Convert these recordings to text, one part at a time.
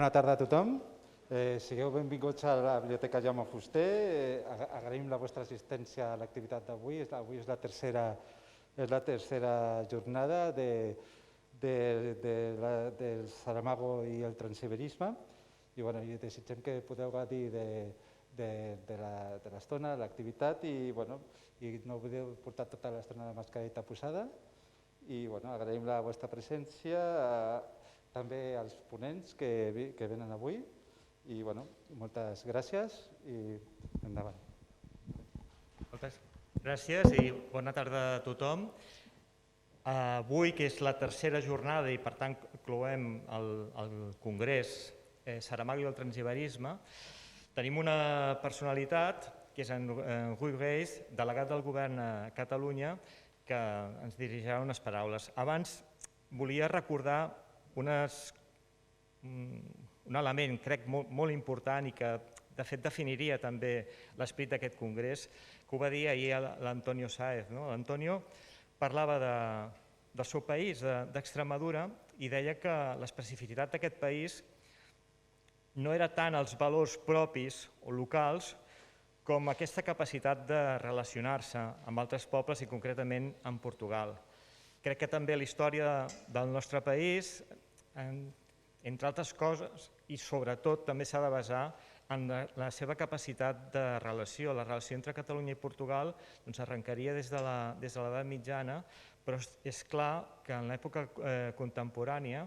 Bona tarda a tothom. Sigueu benvinguts a la Biblioteca Jaume Fuster. Agraïm la vostra assistència a l'activitat d'avui. Avui és la tercera jornada del Saramago i el transsiberisme. I desitgem que podeu gaudir de l'estona, de l'activitat i no podeu portar tota l'estona de mascareta posada. I agraïm la vostra presència, també als ponents que venen avui. I moltes gràcies i endavant. Moltes gràcies i bona tarda a tothom. Avui, que és la tercera jornada i per tant cloem el Congrés Saramago i el transsiberisme, tenim una personalitat que és en Rui Reis, delegat del govern a Catalunya, que ens dirigirà unes paraules. Abans volia recordar un element, crec, molt important i que de fet definiria també l'esperit d'aquest congrés, que ho va dir ahir l'Antonio Sáez. L'Antonio parlava del seu país, d'Extremadura, i deia que l'especificitat d'aquest país no era tant els valors propis o locals com aquesta capacitat de relacionar-se amb altres pobles i concretament amb Portugal. Crec que també la història del nostre país, entre altres coses, i sobretot també s'ha de basar en la seva capacitat de relació. La relació entre Catalunya i Portugal arrencaria des de l'edat mitjana, però és clar que en l'època contemporània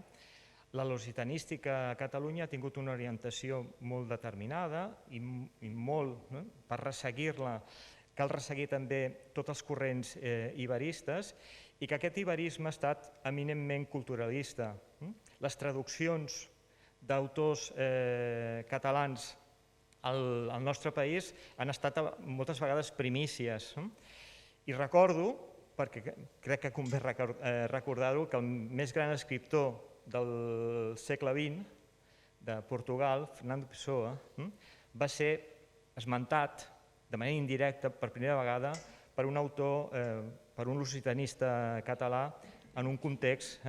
la lusitanística a Catalunya ha tingut una orientació molt determinada i molt, per resseguir-la, cal resseguir també tots els corrents iberistes i que aquest iberisme ha estat eminentment culturalista. Les traduccions d'autors catalans al nostre país han estat moltes vegades primícies. I recordo, perquè crec que convé recordar-ho, que el més gran escriptor del segle XX de Portugal, Fernando Pessoa, va ser esmentat de manera indirecta per primera vegada per un autor, per un lusitanista català en un context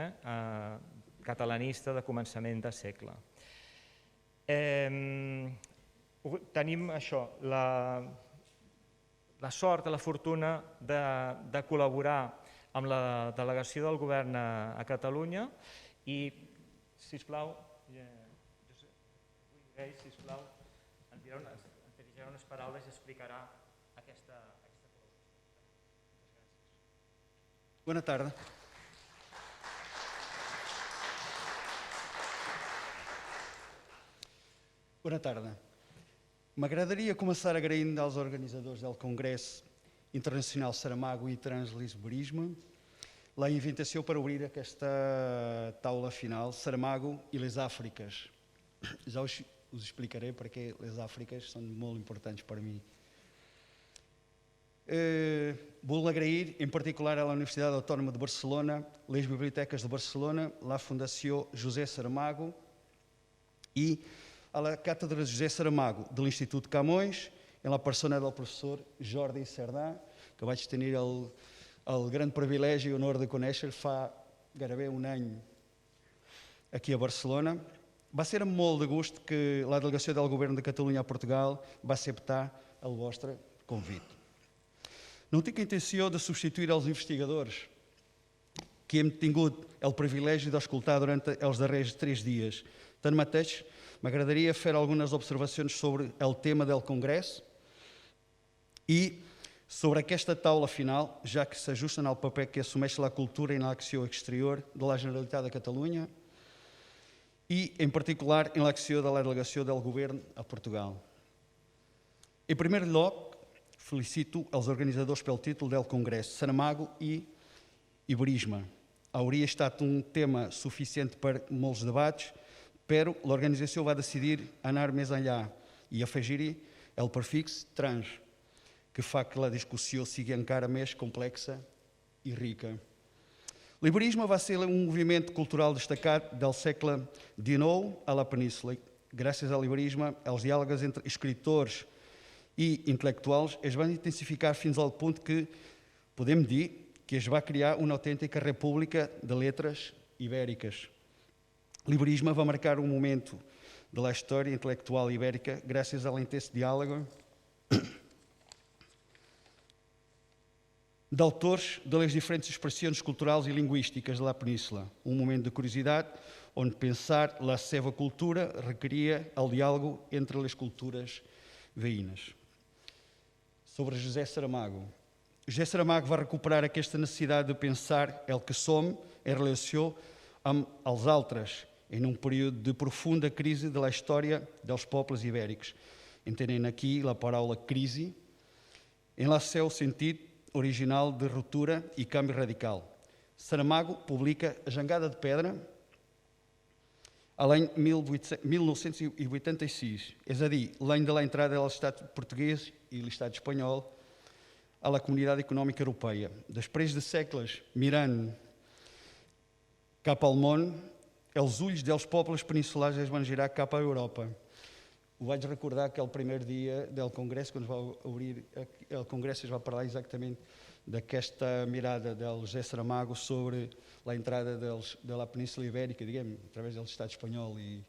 catalanista de començament de segle. Tenim això, la sort, la fortuna de col·laborar amb la delegació del govern a Catalunya i, sisplau, sisplau, ens dirigirà unes paraules i explicarà aquesta col·laboració. Bona tarda. Bona tarda. M'agradaria començar agraint als organitzadors del Congrés Internacional Saramago i Transsiberisme la invitació per obrir aquesta taula final, Saramago i les Àfriques. Ja us explicaré perquè les Àfriques són molt importants per a mi. Vull agrair en particular a la Universitat Autònoma de Barcelona, les Biblioteques de Barcelona, la Fundació José Saramago i a la Càtedra José Saramago de l'Institut Camões, en la persona del professor Jordi Cerdà, que vaig tenir el gran privilegi i honor de conèixer fa gairebé un any aquí a Barcelona. Va ser amb molt de gust que la delegació del govern de Catalunya a Portugal va acceptar el vostre convit. No tinc intenció de substituir els investigadors que hem tingut el privilegi d'escoltar durant els darrers 3 dies. Tanmateix, m'agradaria fer algunes observacions sobre el tema del Congrés i sobre aquesta taula final, ja que s'ajusten al paper que assumeix la cultura i l'acció exterior de la Generalitat de Catalunya i, en particular, en l'acció de la delegació del govern a Portugal. En primer lloc, felicito els organitzadors pel títol del Congrés, Saramago i Iberisme. Hauria estat un tema suficient per molts debats, però l'organització va decidir anar més enllà i afegir-hi el prefix trans, que fa que la discussió sigui encara més complexa i rica. L'iberisme va ser un moviment cultural destacat del segle XIX a la península. Gràcies a l'iberisme, els diàlegs entre escriptors i intel·lectuals es van intensificar fins al punt que podem dir que es va crear una autèntica república de lletres ibèriques. L'iberisme va marcar un moment de la história intelectual ibérica gracias al intenso diálogo de autores das diferentes expressões culturais e linguísticas da Península. Um momento de curiosidade onde pensar a seva cultura requeria o diálogo entre as culturas veínas. Sobre José Saramago. José Saramago vai recuperar esta necessidade de pensar el que som em relação aos altres, em um período de profunda crise da história dos povos ibéricos. Entendem aqui a palavra crise, em seu sentido original de ruptura e câmbio radical. Saramago publica A Jangada de Pedra em 1986, és a dir, l'any de la entrada do Estado português e do Estado espanhol à Comunidade Econòmica Europeia. Després de séculos mirant cap al món, els ulls dels pobles peninsulares es van girar cap a Europa. Ho vaig recordar que el primer dia del Congrés, quan es va obrir el Congrés, es va parlar exactament d'aquesta mirada del José Saramago sobre la entrada de la Península Ibèrica, diguem, a través do Estado espanhol e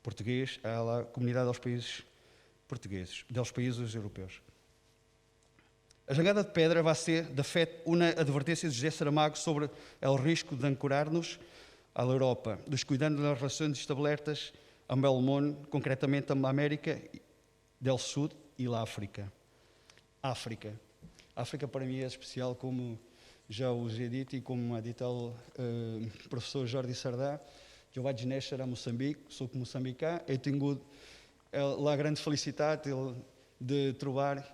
português, a la comunidade dos países portugueses, dos países europeus. A Jangada de Pedra vai ser, de fet, uma advertência de José Saramago sobre o risco de ancorar-nos à Europa, descuidando das relações estabelecidas amb el món, concretamente amb a América del Sud e a África. África. África para mim é especial, como já us he dit e como ha dit el professor Jordi Sardà. Jo vaig néixer a Moçambic, soc moçambicà, he tingut la grande felicitat de trobar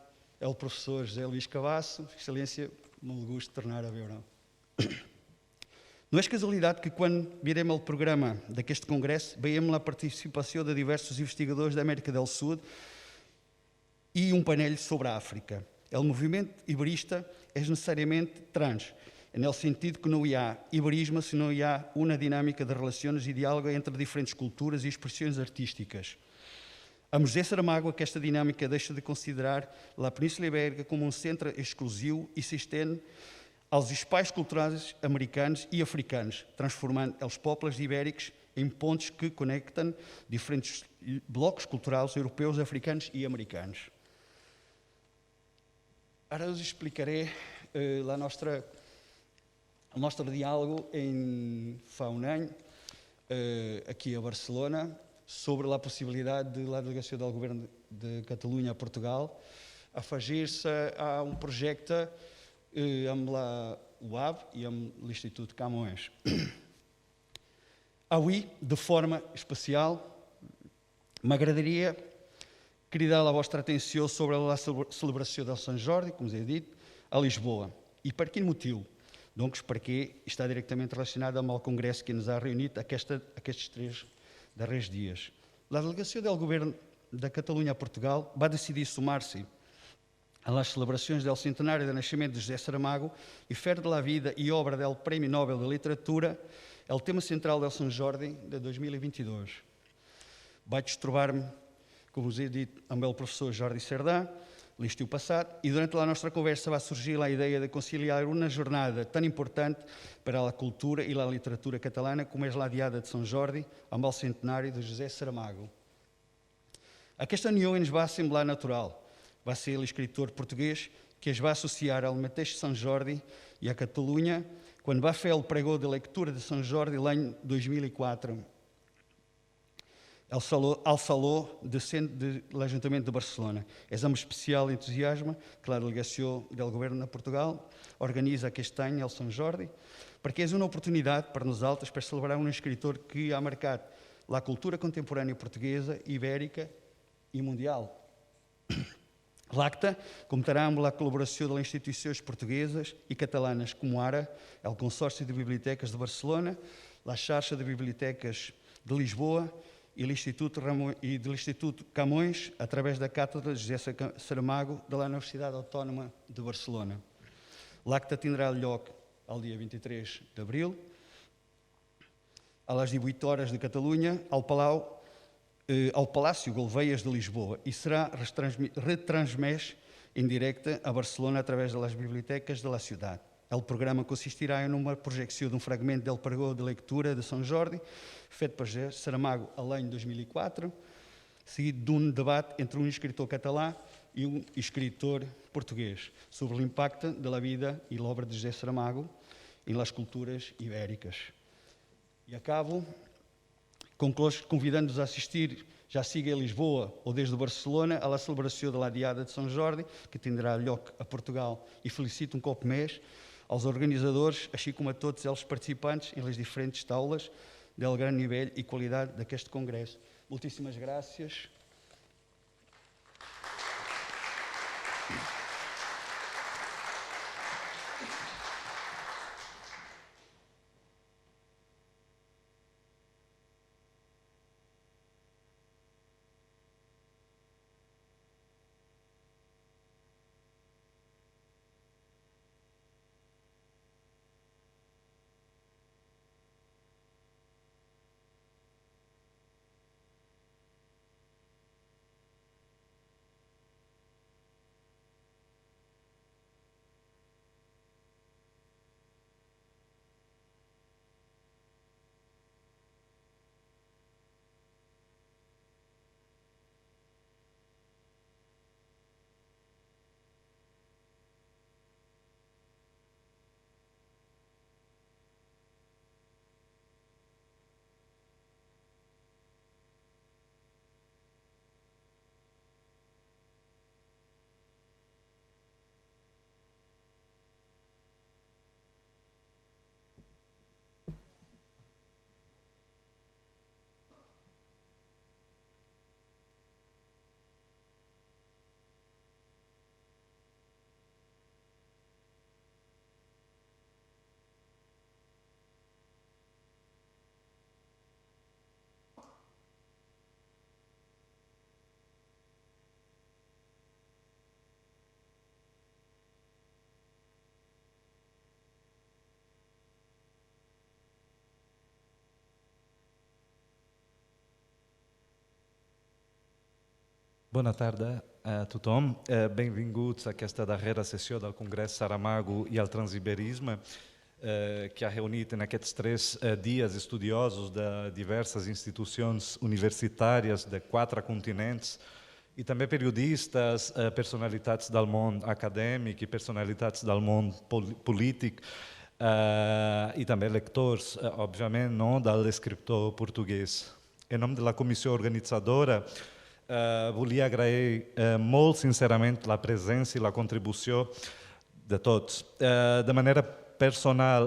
el professor José Luís Cavasso, Excelência, molt gust tornar a veure. No és casualitat que quan mirem el programa d'aquest congrés veiem la participació de diversos investigadors d'Amèrica del Sud i un panell sobre a Àfrica. El moviment iberista és necessàriament trans, en el sentit que no hi ha iberisme si no hi ha una dinàmica de relacions i diàleg entre diferents cultures i expressões artístiques. Amb José Saramago, aquesta dinàmica deixa de considerar la Península Ibèrica com um centre exclusiu e se estende aos espais culturais americanos e africanos, transformando os povos ibéricos em pontes que conectam diferentes blocos culturais europeus, africanos e americanos. Ara us explicaré el nostre diàleg fa un any aqui a Barcelona sobre la possibilitat de la delegació del govern de Catalunya a Portugal afegir-se a un projecte amb la UAB i amb l'Institut Camões. Avui, de forma especial, m'agradaria cridar la vostra atenció sobre la celebració del Sant Jordi, com us he dit, a Lisboa. I per quin motiu? Doncs perquè està directament relacionada amb el congrés que ens ha reunit aquests 3 darrers dies. La delegació del govern de Catalunya a Portugal va decidir sumar-se a les celebracions del centenari de naixement de José Saramago e fer de la vida e obra del Premi Nobel de Literatura el tema central del Sant Jordi de 2022. Vaig trobar-me, com us he dit, amb el professor Jordi Sardà l'estiu passat i durant la nostra conversa va sorgir la idea de conciliar una jornada tan important per a la cultura i la literatura catalana com és la Diada de Sant Jordi amb el centenari de José Saramago. Aquesta unió ens va semblar natural. Va ser l'escriptor portuguès que es va associar al mateix Sant Jordi i a Catalunya quan va fer el pregó de lectura de Sant Jordi l'any 2004 al Saló de l'Ajuntament de Barcelona. És amb especial entusiasme que la delegació del govern de Portugal organitza aquest any el Sant Jordi perquè és una oportunitat per nosaltres per celebrar un escritor que ha marcat la cultura contemporània portuguesa, ibèrica i mundial. L'acte comptarà amb la col·laboració de les institucions portugueses i catalanes, com ara el Consórcio de Biblioteques de Barcelona, la xarxa de biblioteques de Lisboa i de l'Institut Camões a través da Càtedra de José Saramago de la Universitat Autònoma de Barcelona. L'acte tindrà lloc el dia 23 d'abril a les 18 hores de Catalunya al Palácio Golveias de Lisboa e será retransmès en directe a Barcelona a través de les bibliotecas de la ciutat. O programa consistirá em uma projeção de um fragmento del pregó de leitura de São Jordi, feito por José Saramago além de 2004, seguido de um debate entre um escritor catalão e um escritor português sobre o impacto da vida e obra de José Saramago em las culturas ibéricas. E acabo convidando-os a assistir, já siga em Lisboa ou desde Barcelona, à celebração da Diada de São Jordi, que tendrá lugar a Portugal, e felicito um cop mês aos organizadores, assim como a todos os participantes em las diferentes taulas del grande nível e qualidade deste congresso. Muitíssimas graças. Bona tarda a tothom. Benvinguts a aquesta darrera sessió del Congrés Saramago i el Transiberisme, que ha reunit en aquests 3 dies estudiosos de diverses institucions universitàries de 4 continents i també periodistes, personalitats del món acadèmic i personalitats del món polític i també lectors, òbviament, no, de l'escriptor portuguès. En nom de la comissió organitzadora, volia agrair molt sincerament la presència i la contribució de tots. De manera personal,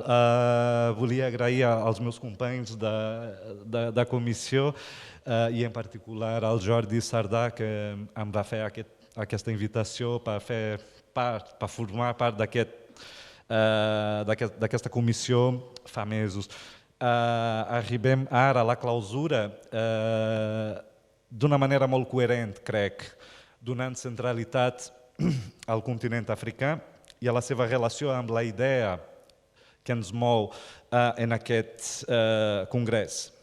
volia agrair als meus companys da comissió i en particular al Jordi Sardà, que em va fer aquesta invitació per formar part d'aquesta comissió fa mesos. Arribem ara a la clausura d'una manera molt coherent, crec, donant centralitat al continent africà i a la seva relació amb la idea que ens mou en aquest congrés.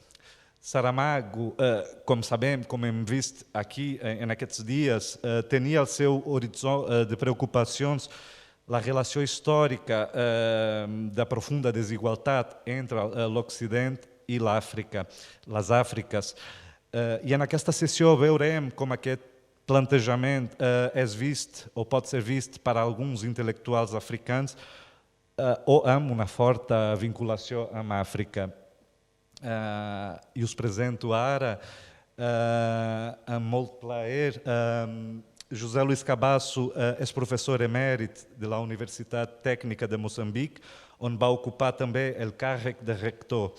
Saramago, com sabem, com hem vist aquí en aquests dies, tenia el seu horitzó de preocupacions la relació històrica de profunda desigualtat entre l'Occident i l'Àfrica, les Àfriques. I en aquesta sessió veurem com aquest plantejament és vist o pot ser vist per alguns intel·lectuals africans o amb una forta vinculació amb Àfrica. I us presento ara, amb molt plaer, José Luís Cabasso és professor emèrit de la Universitat Tècnica de Moçambic, on va ocupar també el càrrec de rector.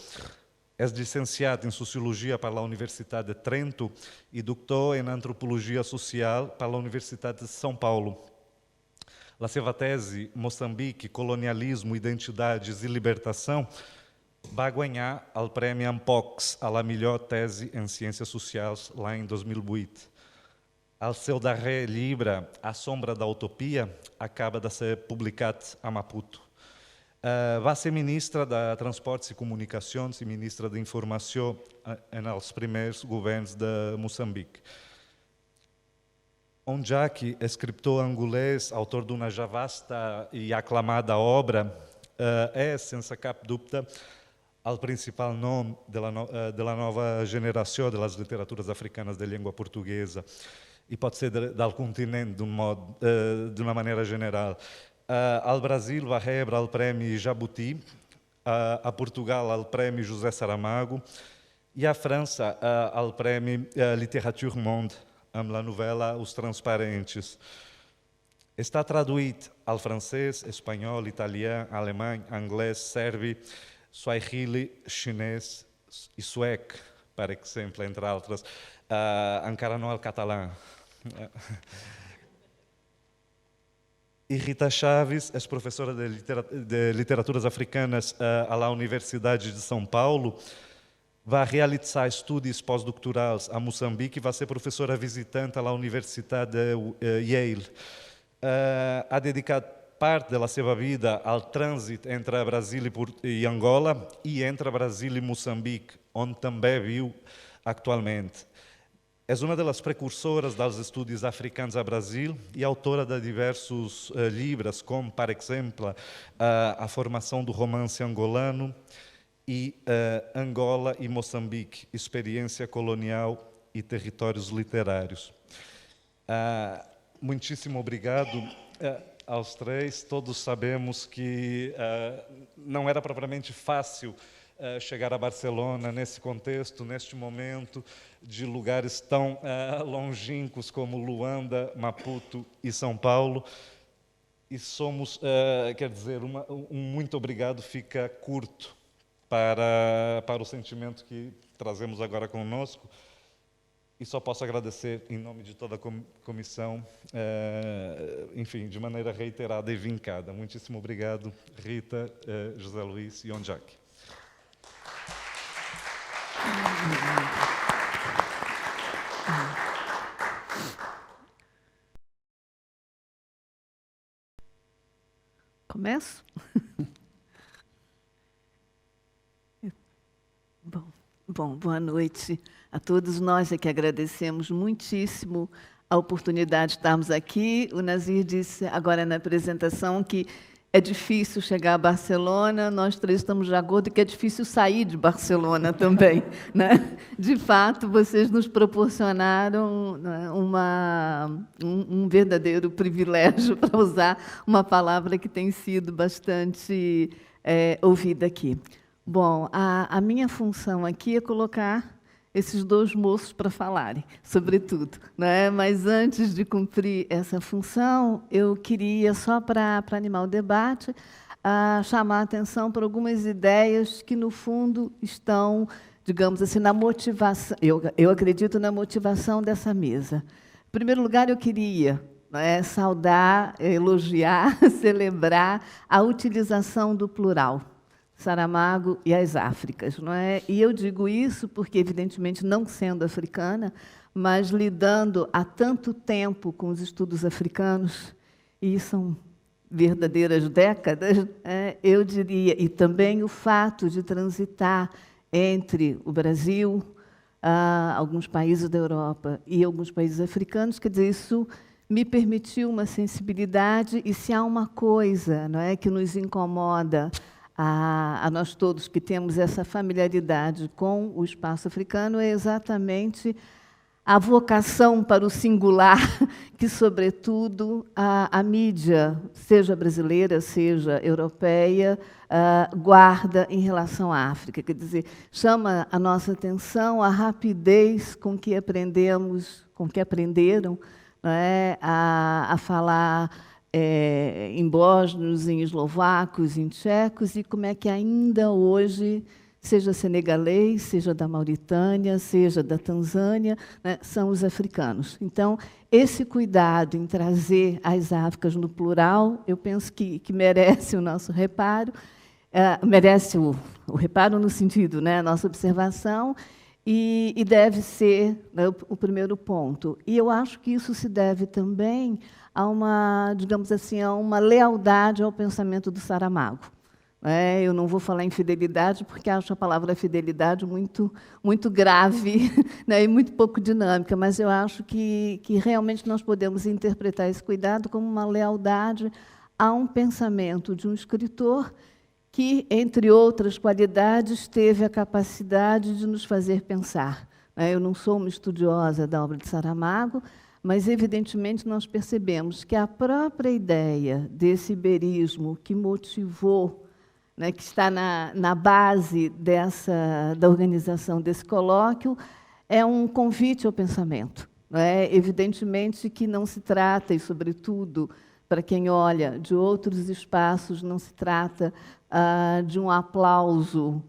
És llicenciat em Sociologia per la Universitat de Trento e doutor em Antropologia Social per la Universitat de São Paulo. La seva tese, Moçambique, Colonialismo, Identidades e Libertação, va guanyar el Premi Ampox a la millor tesi en Ciències Socials lá em 2008. El seu darrer llibre, A Sombra da Utopia, acaba de ser publicat a Maputo. Va ser ministra de Transports i Comunicacions i ministra d'Informació en els primers governs de Moçambic. Onjaki, escriptor angolès, autor d'una já vasta e aclamada obra, é, senza cap dubte, el principal nom de la nova generació de les literatures africanes de llengua portuguesa i pot ser del continent d'una manera general. El Brasil va rebre el Premi Jabuti, a Portugal el Premi José Saramago i a França el Premi Littérature Monde amb la novel·la Os Transparentes. Està traduït al francès, espanyol, italià, alemany, anglès, serbi, swahili, xinès i suec, per exemple, entre altres. Encara no al català. E Rita Chaves és professora de literaturas africanas a la Universidade de São Paulo. Vai realizar estudis pós-doctorals a Moçambique e vai ser professora visitante à Universidade de Yale. Ha dedicat part de la seva vida al trànsit entre Brasil i Angola i entre Brasil i Moçambic, on també viu actualment. És uma das precursoras dels estudis africans a Brasil e autora de diversos livros, como, por exemplo, A Formação do Romance Angolano e Angola e Moçambique, Experiência Colonial e Territórios Literários. Muitíssimo obrigado aos três. Todos sabemos que não era propriamente fácil chegar a Barcelona nesse contexto, neste momento, de lugares tão longínquos como Luanda, Maputo e São Paulo. E somos, quer dizer, muito obrigado fica curto para o sentimento que trazemos agora conosco. E só posso agradecer em nome de toda a comissão, enfim, de maneira reiterada e vincada. Muitíssimo obrigado, Rita, José Luís e Onjak. Começo? Bom, boa noite a todos nós que agradecemos muitíssimo a oportunidade de estarmos aqui. O Nazir disse agora na apresentação que é difícil chegar a Barcelona, nós três estamos de acordo que é difícil sair de Barcelona também, né? De fato, vocês nos proporcionaram, né, um verdadeiro privilégio, para usar uma palavra que tem sido bastante ouvida aqui. Bom, a minha função aqui é colocar esses dois moços para falarem, sobretudo, né? Mas antes de cumprir essa função, eu queria, só para animar o debate, chamar a atenção para algumas ideias que, no fundo, estão, digamos assim, na motivação. Eu acredito na motivação dessa mesa. Em primeiro lugar, eu queria saudar, elogiar, celebrar a utilização do plural. Saramago e as Áfricas, não é? E eu digo isso porque, evidentemente, não sendo africana, mas lidando há tanto tempo com os estudos africanos, e são verdadeiras décadas, eu diria, e também o fato de transitar entre o Brasil, alguns países da Europa e alguns países africanos, quer dizer, isso me permitiu uma sensibilidade, e se há uma coisa, não é, que nos incomoda a nós todos que temos essa familiaridade com o espaço africano, é exatamente a vocação para o singular que, sobretudo, a mídia, seja brasileira, seja europeia, guarda em relação à África. Quer dizer, chama a nossa atenção a rapidez com que aprendemos, com que aprenderam, não é, a falar em bósnios, em eslovacos, em tchecos, e como é que ainda hoje, seja senegalês, seja da Mauritânia, seja da Tanzânia, né, são os africanos. Então, esse cuidado em trazer as Áfricas no plural, eu penso que merece o nosso reparo, merece o reparo no sentido, né, a nossa observação, e deve ser, né, o primeiro ponto. E eu acho que isso se deve também a uma, digamos assim, a uma lealdade ao pensamento do Saramago. Eu não vou falar em fidelidade, porque acho a palavra fidelidade muito grave, né, e muito pouco dinâmica, mas eu acho que realmente nós podemos interpretar esse cuidado como uma lealdade a um pensamento de um escritor que, entre outras qualidades, teve a capacidade de nos fazer pensar. Eu não sou uma estudiosa da obra de Saramago, mas, evidentemente, nós percebemos que a própria ideia desse iberismo que motivou, que está na base da organização desse colóquio, é um convite ao pensamento. Evidentemente que não se trata, e, sobretudo, para quem olha de outros espaços, não se trata de um aplauso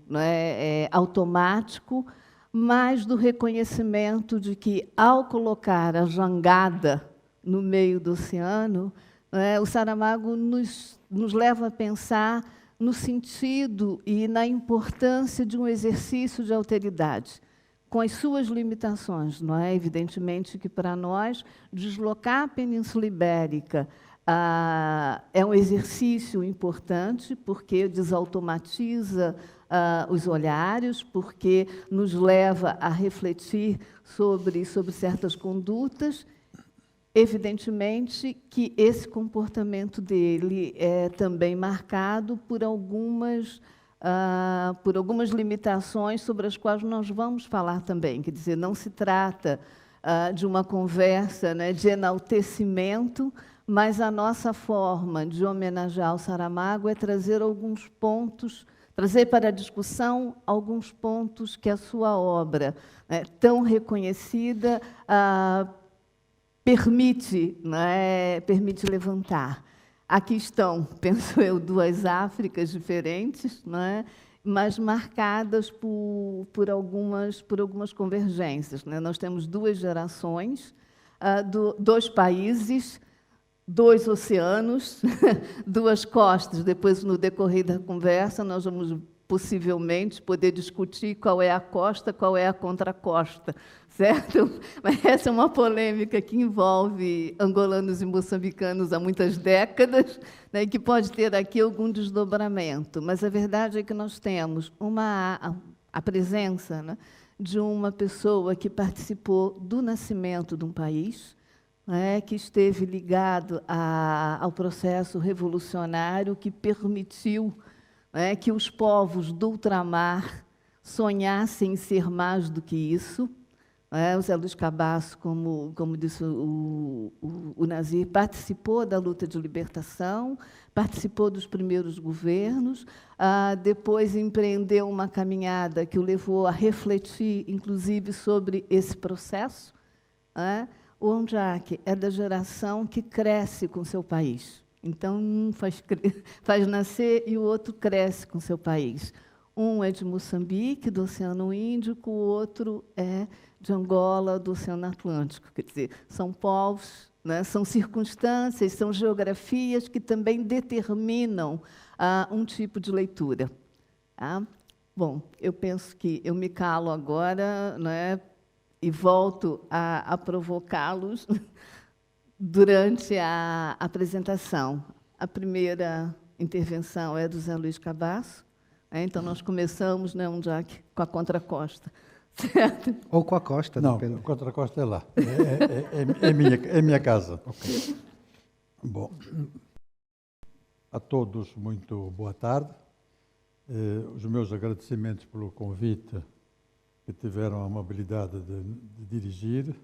automático, mas do reconhecimento de que, ao colocar a jangada no meio do oceano, o Saramago nos leva a pensar no sentido e na importância de um exercício de alteridade, com as suas limitações. Evidentemente que, para nós, deslocar a Península Ibérica é um exercício importante, porque desautomatiza os olhares, porque nos leva a refletir sobre certas condutas. Evidentemente que esse comportamento dele é também marcado por algumas limitações sobre as quais nós vamos falar também. Quer dizer, não se trata de uma conversa de enaltecimento, mas a nossa forma de homenagear o Saramago é trazer alguns pontos, trazer para a discussão alguns pontos que a sua obra, tão reconhecida, permite levantar. Aqui estão, penso eu, duas Áfricas diferentes, mas marcadas por algumas convergências. Nós temos duas gerações, dois países, dois oceanos, duas costas. Depois, no decorrer da conversa, nós vamos possivelmente poder discutir qual é a costa, qual é a contracosta, certo? Mas essa é uma polêmica que envolve angolanos e moçambicanos há muitas décadas, e que pode ter aqui algum desdobramento. Mas a verdade é que nós temos a presença de uma pessoa que participou do nascimento de um país, que esteve ligado ao processo revolucionário que permitiu que os povos do ultramar sonhassem em ser mais do que isso. O Zé Luiz Cabasso, como disse o Nazir, participou da luta de libertação, participou dos primeiros governos, depois empreendeu uma caminhada que o levou a refletir, inclusive, sobre esse processo. O Ondjak é da geração que cresce com seu país. Então, um faz nascer e o outro cresce com seu país. Um é de Moçambique, do Oceano Índico, o outro é de Angola, do Oceano Atlântico. Quer dizer, são povos, são circunstâncias, são geografias que também determinam um tipo de leitura. Bom, eu penso que eu me calo agora, e volto a provocá-los durante a apresentação. A primeira intervenção é do Zé Luiz Cabasso. Então, nós começamos, Ondjak, com a contracosta. Certo? Ou com a costa. Não, depende. a contracosta é lá. É minha casa. Okay. Bom, a todos, muito boa tarde. Os meus agradecimentos pelo convite que tiveram a amabilidade de dirigir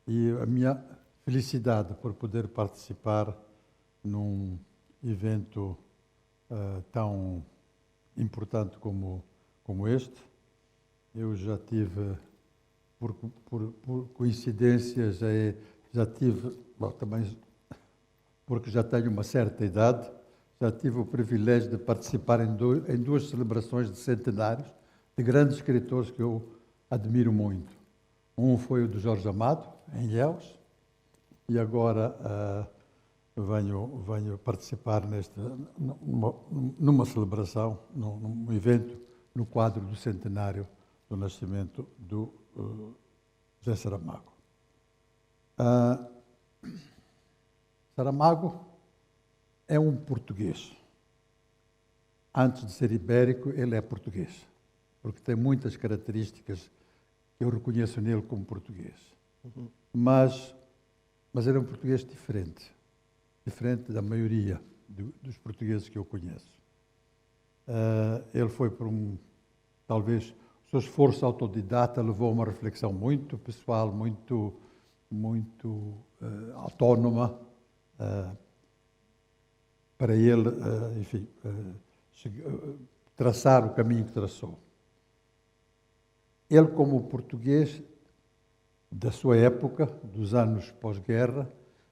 e a minha felicidade por poder participar num evento tão importante como este. Eu já tive, por coincidência, já tive, também porque já tenho uma certa idade, já tive o privilégio de participar em duas celebrações de centenários de grandes escritores que eu admiro muito. Um foi o de Jorge Amado, em Ilhéus, e agora venho participar numa celebração, num evento, no quadro do centenário do nascimento do José Saramago. Saramago é um português. Antes de ser ibérico, ele é português, porque tem muitas características que eu reconheço nele como português. Mas ele é um português diferente da maioria dos portugueses que eu conheço. Ele foi por talvez, o seu esforço autodidata levou a uma reflexão muito pessoal, muito autónoma, para ele, enfim, traçar o caminho que traçou. Ele, como português da sua época, dos anos pós-guerra,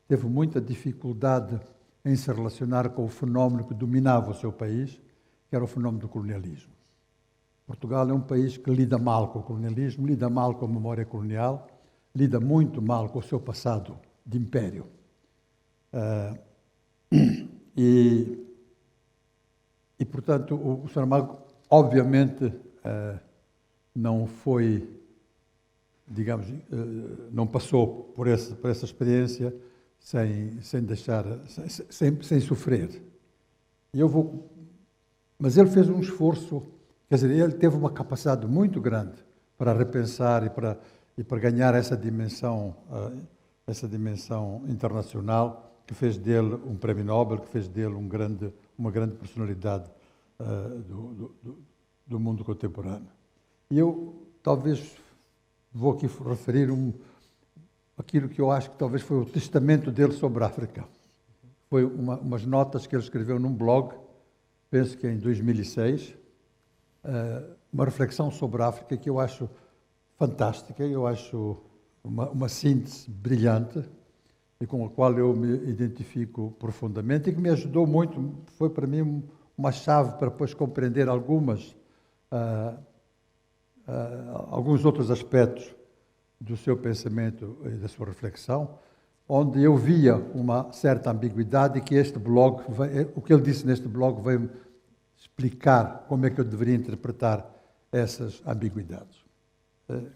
teve muita dificuldade em se relacionar com o fenómeno que dominava o seu país, que era o fenómeno do colonialismo. Portugal é um país que lida mal com o colonialismo, lida mal com a memória colonial, lida muito mal com o seu passado de império. Portanto, o Saramago, obviamente, não foi, digamos, não passou por essa experiência sem sofrer. Mas ele fez um esforço, quer dizer, ele teve uma capacidade muito grande para repensar e para ganhar essa dimensão internacional, que fez dele um prémio Nobel, que fez dele uma grande personalidade do mundo contemporâneo. E eu talvez vou aqui referir aquilo que eu acho que talvez foi o testamento dele sobre a África. Foi umas notas que ele escreveu num blog, penso que em 2006, uma reflexão sobre a África que eu acho fantástica, eu acho uma síntese brilhante e com a qual eu me identifico profundamente e que me ajudou muito, foi para mim uma chave para depois compreender alguns outros aspectos do seu pensamento e da sua reflexão, onde eu via uma certa ambiguidade e que o que ele disse neste blog veio explicar como é que eu deveria interpretar essas ambiguidades.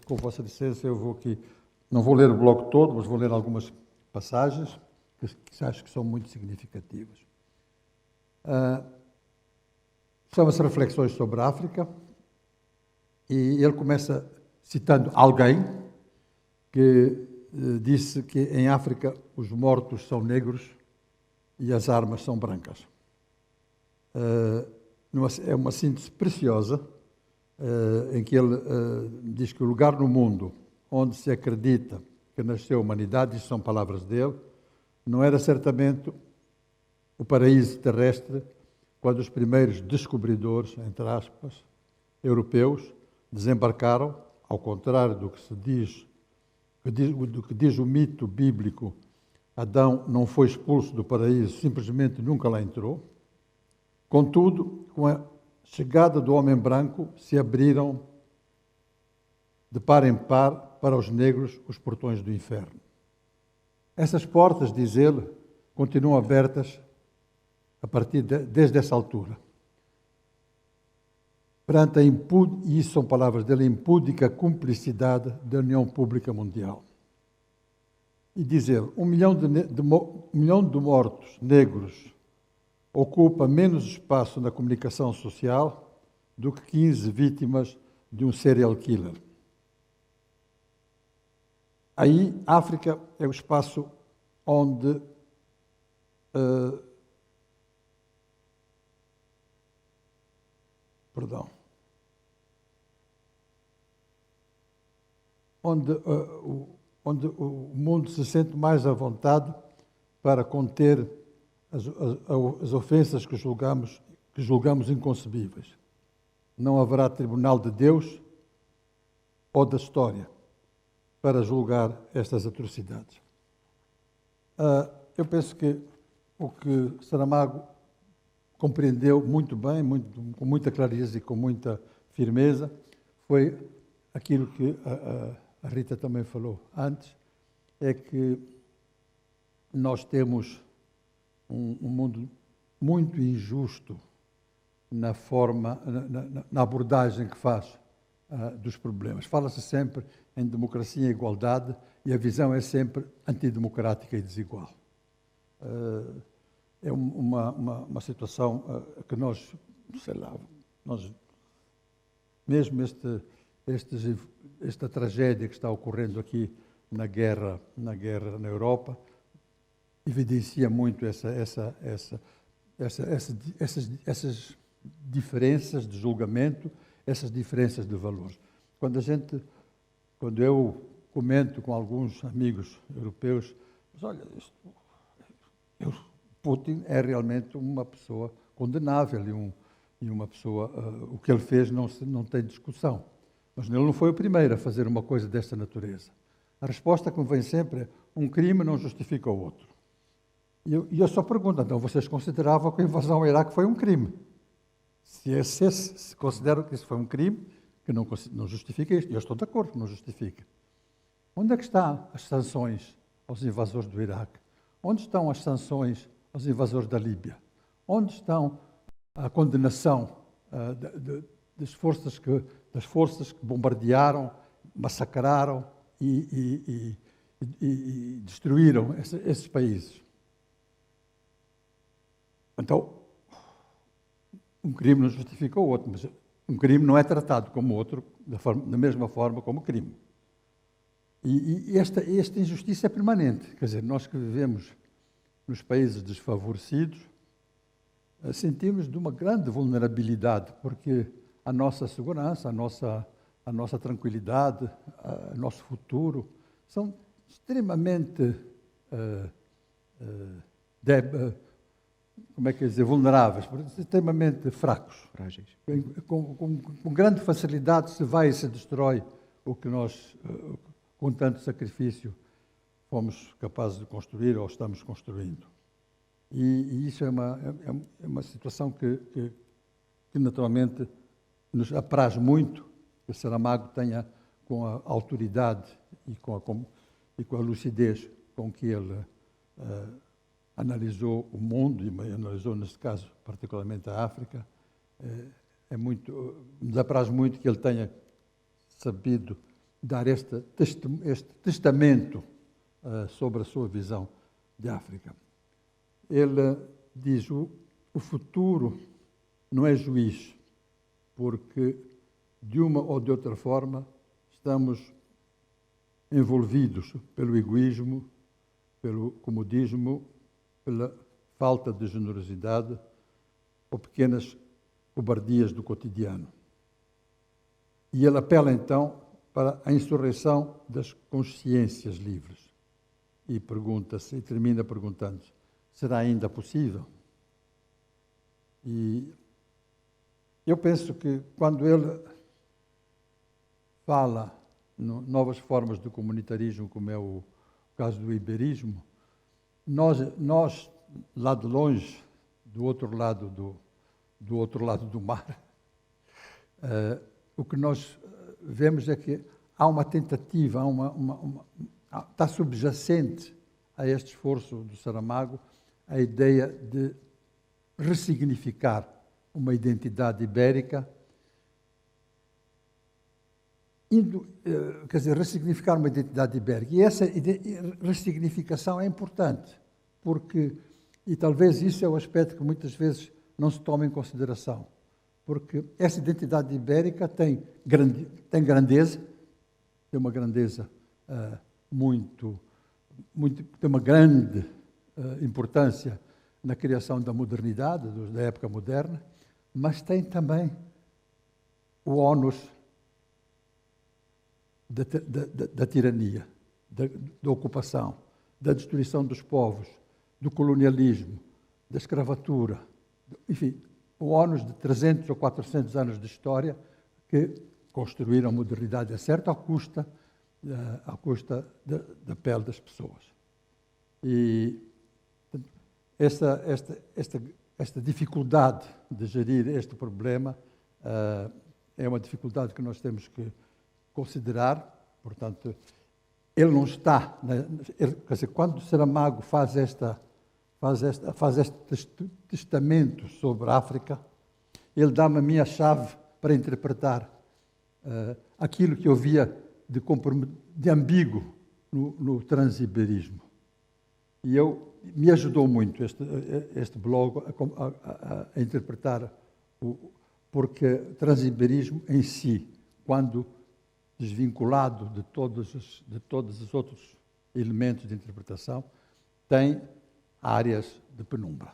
Com vossa licença, eu vou aqui, não vou ler o blog todo, mas vou ler algumas passagens que acho que são muito significativas. Chama-se Reflexões sobre a África, e ele começa citando alguém que disse que em África os mortos são negros e as armas são brancas. É uma síntese preciosa, em que ele diz que o lugar no mundo onde se acredita que nasceu a humanidade, isto são palavras dele, não era certamente o paraíso terrestre quando os primeiros descobridores, entre aspas, europeus, desembarcaram, ao contrário do que diz o mito bíblico, Adão não foi expulso do paraíso, simplesmente nunca lá entrou. Contudo, com a chegada do homem branco, se abriram de par em par para os negros os portões do inferno. Essas portas, diz ele, continuam abertas desde essa altura. Perante e isso são palavras dele, a impúdica cumplicidade da União Pública Mundial. E diz ele, 1 milhão de mortos negros ocupa menos espaço na comunicação social do que 15 vítimas de um serial killer. Aí, a África é o espaço onde onde o mundo se sente mais à vontade para conter as ofensas que julgamos inconcebíveis. Não haverá tribunal de Deus ou da história para julgar estas atrocidades. Eu penso que o que Saramago compreendeu muito bem, com muita clareza e com muita firmeza, foi aquilo que a Rita também falou antes, é que nós temos um mundo muito injusto na forma, na abordagem que faz dos problemas. Fala-se sempre em democracia e igualdade e a visão é sempre antidemocrática e desigual. É uma situação que nós, sei lá, mesmo esta tragédia que está ocorrendo aqui na guerra na Europa, evidencia muito essas diferenças de julgamento, essas diferenças de valores. Quando eu comento com alguns amigos europeus, mas olha, Putin é realmente uma pessoa condenável e uma pessoa, o que ele fez não tem discussão. Mas ele não foi o primeiro a fazer uma coisa desta natureza. A resposta que me vem sempre é: um crime não justifica o outro. E eu só pergunto, então vocês consideravam que a invasão ao Iraque foi um crime? Se consideram que isso foi um crime, que não justifica isto, eu estou de acordo que não justifica. Onde é que estão as sanções aos invasores do Iraque? Onde estão as sanções aos invasores da Líbia? Onde estão a condenação das forças que bombardearam, massacraram e destruíram esses países? Então, um crime não justifica o outro, mas um crime não é tratado como outro da mesma forma como crime. E esta injustiça é permanente. Quer dizer, nós que vivemos nos países desfavorecidos, sentimos de uma grande vulnerabilidade, porque a nossa segurança, a nossa tranquilidade, o nosso futuro são extremamente vulneráveis, extremamente fracos. Frágeis. Com grande facilidade se vai e se destrói o que nós, com tanto sacrifício, fomos capazes de construir ou estamos construindo. E isso é uma situação que naturalmente nos apraz muito que Saramago tenha, com a autoridade e com a lucidez com que ele analisou o mundo, e analisou, neste caso, particularmente a África, nos apraz muito que ele tenha sabido dar este testamento sobre a sua visão de África. Ele diz: o futuro não é juiz, porque de uma ou de outra forma estamos envolvidos pelo egoísmo, pelo comodismo, pela falta de generosidade ou pequenas cobardias do cotidiano. E ele apela então para a insurreição das consciências livres e pergunta-se, e termina perguntando-se: será ainda possível? E eu penso que quando ele fala novas formas de comunitarismo, como é o caso do iberismo, nós lá de longe, do outro lado do mar, o que nós vemos é que há uma tentativa, está subjacente a este esforço do Saramago a ideia de ressignificar uma identidade ibérica, ressignificar uma identidade ibérica. E essa ressignificação é importante, porque, e talvez isso é o aspecto que muitas vezes não se toma em consideração, porque essa identidade ibérica tem grandeza, tem uma grandeza tem uma grande importância na criação da modernidade, da época moderna, mas tem também o ónus da tirania, da ocupação, da destruição dos povos, do colonialismo, da escravatura, enfim, o ónus de 300 ou 400 anos de história que construíram a modernidade, é certo, à custa da pele das pessoas. E esta dificuldade de gerir este problema é uma dificuldade que nós temos que considerar. Portanto, ele não está... quer dizer, quando Saramago faz este testamento sobre a África, ele dá-me a minha chave para interpretar aquilo que eu via de ambíguo no transiberismo. E me ajudou muito este blog a interpretar, porque transiberismo em si, quando desvinculado de todos os outros elementos de interpretação, tem áreas de penumbra.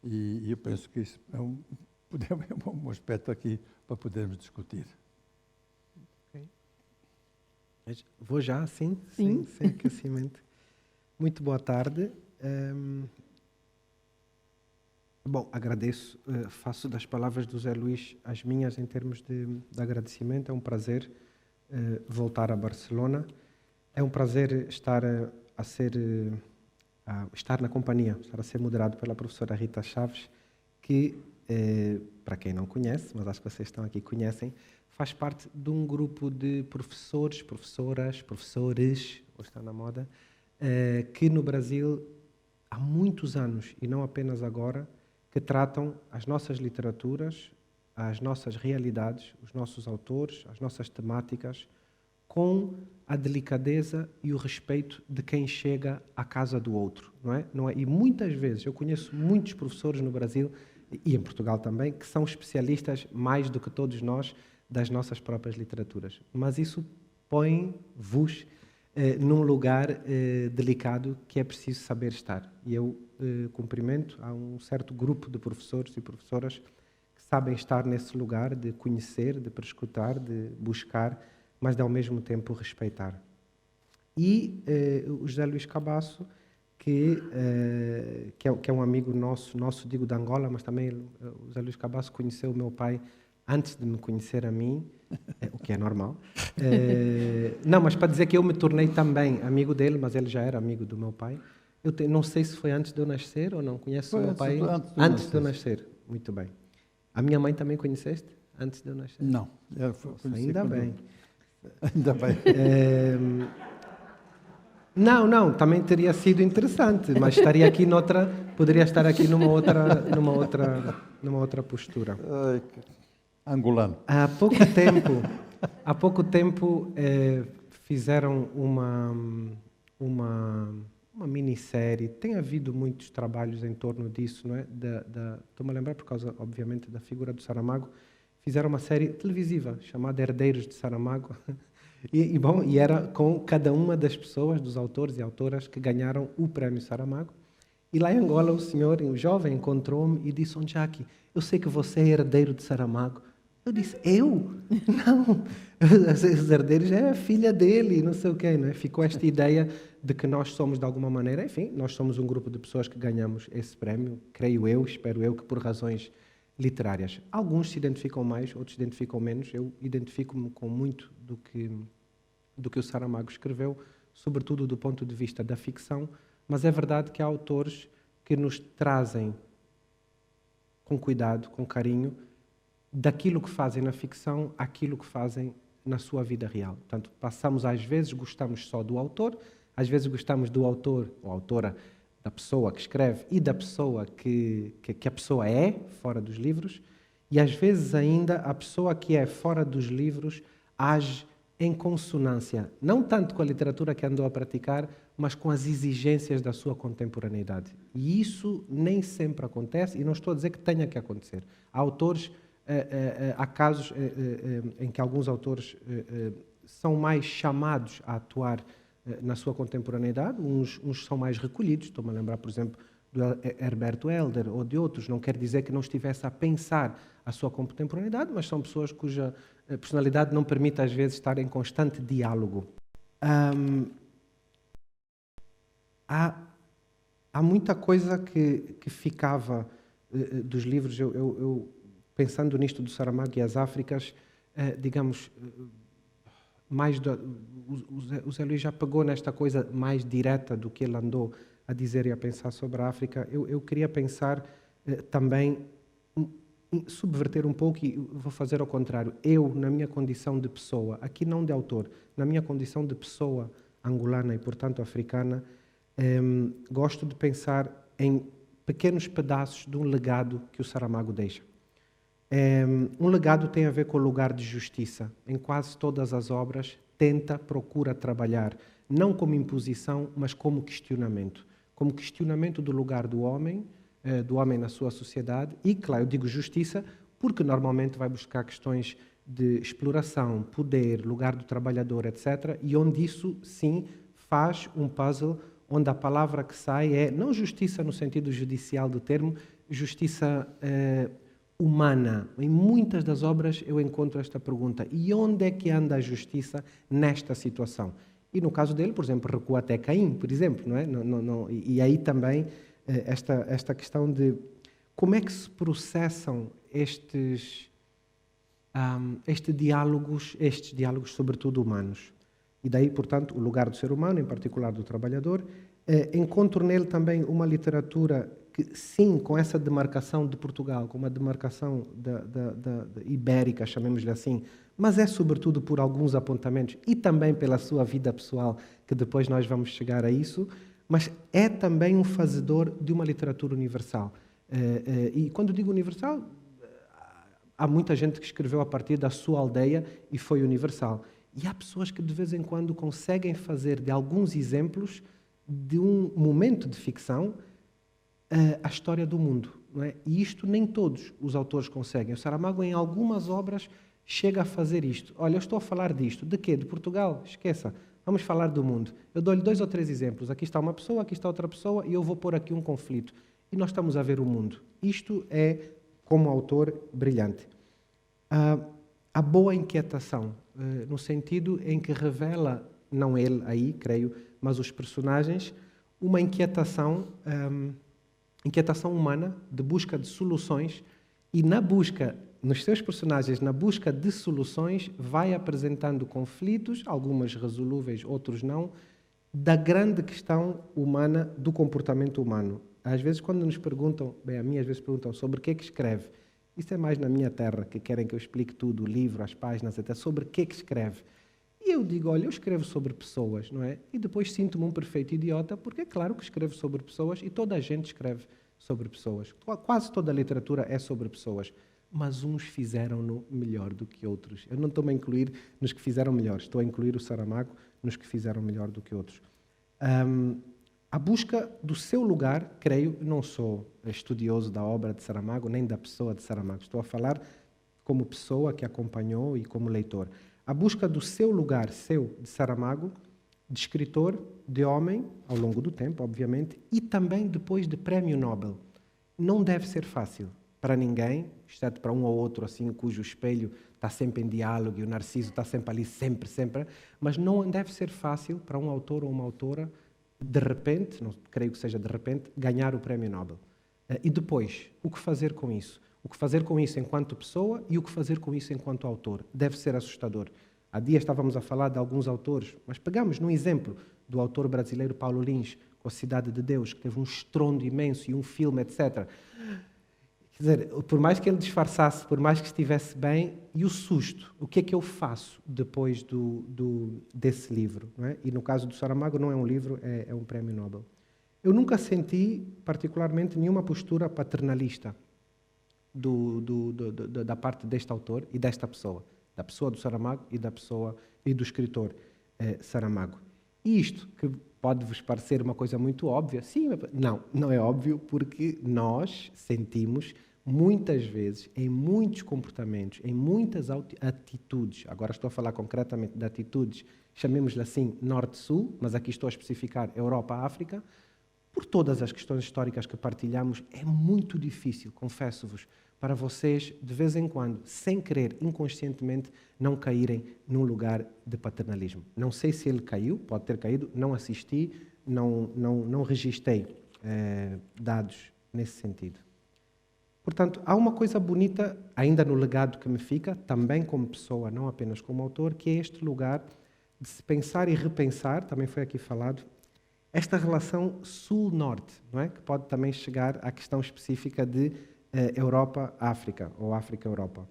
E eu penso que isso é um aspecto aqui para podermos discutir. Mas vou já, sim, Sim. sem aquecimento. Muito boa tarde. Bom, agradeço, faço das palavras do Zé Luís as minhas em termos de agradecimento. É um prazer voltar a Barcelona. É um prazer estar na companhia, estar a ser moderado pela professora Rita Chaves, que, para quem não conhece, mas acho que vocês estão aqui conhecem, faz parte de um grupo de professores, professoras, professores, hoje está na moda, que no Brasil há muitos anos, e não apenas agora, que tratam as nossas literaturas, as nossas realidades, os nossos autores, as nossas temáticas, com a delicadeza e o respeito de quem chega à casa do outro, não é? E muitas vezes, eu conheço muitos professores no Brasil, e em Portugal também, que são especialistas, mais do que todos nós, das nossas próprias literaturas. Mas isso põe-vos num lugar delicado que é preciso saber estar. E eu cumprimento a um certo grupo de professores e professoras que sabem estar nesse lugar de conhecer, de prescrutar, de buscar, mas de ao mesmo tempo respeitar. E o José Luís Cabasso, que é um amigo nosso, digo, de Angola, mas também o José Luís Cabasso conheceu o meu pai antes de me conhecer a mim, o que é normal. Não, mas para dizer que eu me tornei também amigo dele, mas ele já era amigo do meu pai. Não sei se foi antes de eu nascer ou não. Conheces o meu pai? Antes de eu nascer. Muito bem. A minha mãe também conheceste? Antes de eu nascer? Não. Ainda bem. Ainda bem. Não, também teria sido interessante, mas poderia estar aqui numa outra postura. Ai, angolano. Há pouco tempo fizeram uma minissérie. Tem havido muitos trabalhos em torno disso, não é? Estou-me a lembrar por causa, obviamente, da figura do Saramago. Fizeram uma série televisiva chamada Herdeiros de Saramago. E era com cada uma das pessoas, dos autores e autoras que ganharam o prémio Saramago. E lá em Angola o jovem encontrou-me e disse: Jackie, eu sei que você é herdeiro de Saramago. Eu disse: eu? Não, os herdeiros é a filha dele, não sei o quê. Não é? Ficou esta ideia de que nós somos de alguma maneira, enfim, nós somos um grupo de pessoas que ganhamos esse prémio, creio eu, espero eu, que por razões literárias. Alguns se identificam mais, outros se identificam menos. Eu identifico-me com muito do que o Saramago escreveu, sobretudo do ponto de vista da ficção, mas é verdade que há autores que nos trazem com cuidado, com carinho, daquilo que fazem na ficção àquilo que fazem na sua vida real. Portanto, às vezes gostamos só do autor, às vezes gostamos do autor ou autora, da pessoa que escreve e da pessoa que a pessoa é, fora dos livros, e às vezes ainda a pessoa que é fora dos livros age em consonância, não tanto com a literatura que andou a praticar, mas com as exigências da sua contemporaneidade. E isso nem sempre acontece, e não estou a dizer que tenha que acontecer. Há autores, há casos em que alguns autores são mais chamados a atuar na sua contemporaneidade, uns são mais recolhidos. Estou-me a lembrar, por exemplo, do Herberto Helder ou de outros. Não quer dizer que não estivesse a pensar a sua contemporaneidade, mas são pessoas cuja personalidade não permite, às vezes, estar em constante diálogo. Há muita coisa que ficava dos livros. Eu pensando nisto do Saramago e as Áfricas, digamos, o Zé Luís já pegou nesta coisa mais direta do que ele andou a dizer e a pensar sobre a África. Eu queria pensar também, subverter um pouco, e vou fazer ao contrário. Eu, na minha condição de pessoa, aqui não de autor, na minha condição de pessoa angolana e, portanto, africana, gosto de pensar em pequenos pedaços de um legado que o Saramago deixa. Um legado tem a ver com o lugar de justiça. Em quase todas as obras, procura trabalhar, não como imposição, mas como questionamento do lugar do homem na sua sociedade. E, claro, eu digo justiça porque normalmente vai buscar questões de exploração, poder, lugar do trabalhador, etc. E onde isso, sim, faz um puzzle onde a palavra que sai é não justiça no sentido judicial do termo, justiça humana. Em muitas das obras eu encontro esta pergunta: e onde é que anda a justiça nesta situação? E no caso dele, por exemplo, recua até Caim, por exemplo, não é? E aí também esta questão de como é que se processam estes diálogos sobretudo humanos. E daí, portanto, o lugar do ser humano, em particular do trabalhador. Encontro nele também uma literatura que, sim, com essa demarcação de Portugal, com uma demarcação ibérica, chamemos-lhe assim, mas é sobretudo por alguns apontamentos e também pela sua vida pessoal, que depois nós vamos chegar a isso, mas é também um fazedor de uma literatura universal. E quando digo universal, há muita gente que escreveu a partir da sua aldeia e foi universal. E há pessoas que de vez em quando conseguem fazer de alguns exemplos de um momento de ficção a história do mundo. Não é? E isto nem todos os autores conseguem. O Saramago, em algumas obras, chega a fazer isto. Olha, eu estou a falar disto. De quê? De Portugal? Esqueça. Vamos falar do mundo. Eu dou-lhe 2 ou 3 exemplos. Aqui está uma pessoa, aqui está outra pessoa, e eu vou pôr aqui um conflito. E nós estamos a ver o mundo. Isto é, como autor, brilhante. A boa inquietação, no sentido em que revela, não ele aí, creio, mas os personagens, uma inquietação humana, de busca de soluções, e nos seus personagens, na busca de soluções, vai apresentando conflitos, algumas resolúveis, outros não, da grande questão humana, do comportamento humano. Às vezes, quando nos perguntam, bem, a mim às vezes perguntam sobre o que é que escreve. Isso é mais na minha terra, que querem que eu explique tudo, o livro, as páginas, até sobre o que é que escreve. E eu digo, olha, eu escrevo sobre pessoas, não é? E depois sinto-me um perfeito idiota, porque é claro que escrevo sobre pessoas e toda a gente escreve sobre pessoas. Quase toda a literatura é sobre pessoas. Mas uns fizeram-no melhor do que outros. Eu não estou a incluir nos que fizeram melhor, estou a incluir o Saramago nos que fizeram melhor do que outros. A busca do seu lugar, creio, não sou estudioso da obra de Saramago, nem da pessoa de Saramago. Estou a falar como pessoa que acompanhou e como leitor. A busca do seu lugar, de Saramago, de escritor, de homem, ao longo do tempo, obviamente, e também depois de Prémio Nobel. Não deve ser fácil para ninguém, exceto para um ou outro, assim, cujo espelho está sempre em diálogo e o Narciso está sempre ali, sempre, mas não deve ser fácil para um autor ou uma autora, de repente, não creio que seja de repente, ganhar o Prémio Nobel. E depois, o que fazer com isso? O que fazer com isso enquanto pessoa e o que fazer com isso enquanto autor? Deve ser assustador. Há dias estávamos a falar de alguns autores, mas pegamos num exemplo do autor brasileiro Paulo Lins, com A Cidade de Deus, que teve um estrondo imenso e um filme, etc. Quer dizer, por mais que ele disfarçasse, por mais que estivesse bem, e o susto, o que é que eu faço depois desse livro? Não é? E no caso do Saramago não é um livro, é um prémio Nobel. Eu nunca senti, particularmente, nenhuma postura paternalista da parte deste autor e desta pessoa, da pessoa do Saramago e do escritor Saramago. E isto, que pode-vos parecer uma coisa muito óbvia, sim, não é óbvio, porque nós sentimos muitas vezes, em muitos comportamentos, em muitas atitudes, agora estou a falar concretamente de atitudes, chamemos-lhe assim, Norte-Sul, mas aqui estou a especificar Europa-África, por todas as questões históricas que partilhamos, é muito difícil, confesso-vos, para vocês, de vez em quando, sem querer, inconscientemente, não caírem num lugar de paternalismo. Não sei se ele caiu, pode ter caído, não assisti, não registrei dados nesse sentido. Portanto, há uma coisa bonita, ainda no legado que me fica, também como pessoa, não apenas como autor, que é este lugar de se pensar e repensar, também foi aqui falado, esta relação sul-norte, não é? Que pode também chegar à questão específica de Europa-África, ou África-Europa.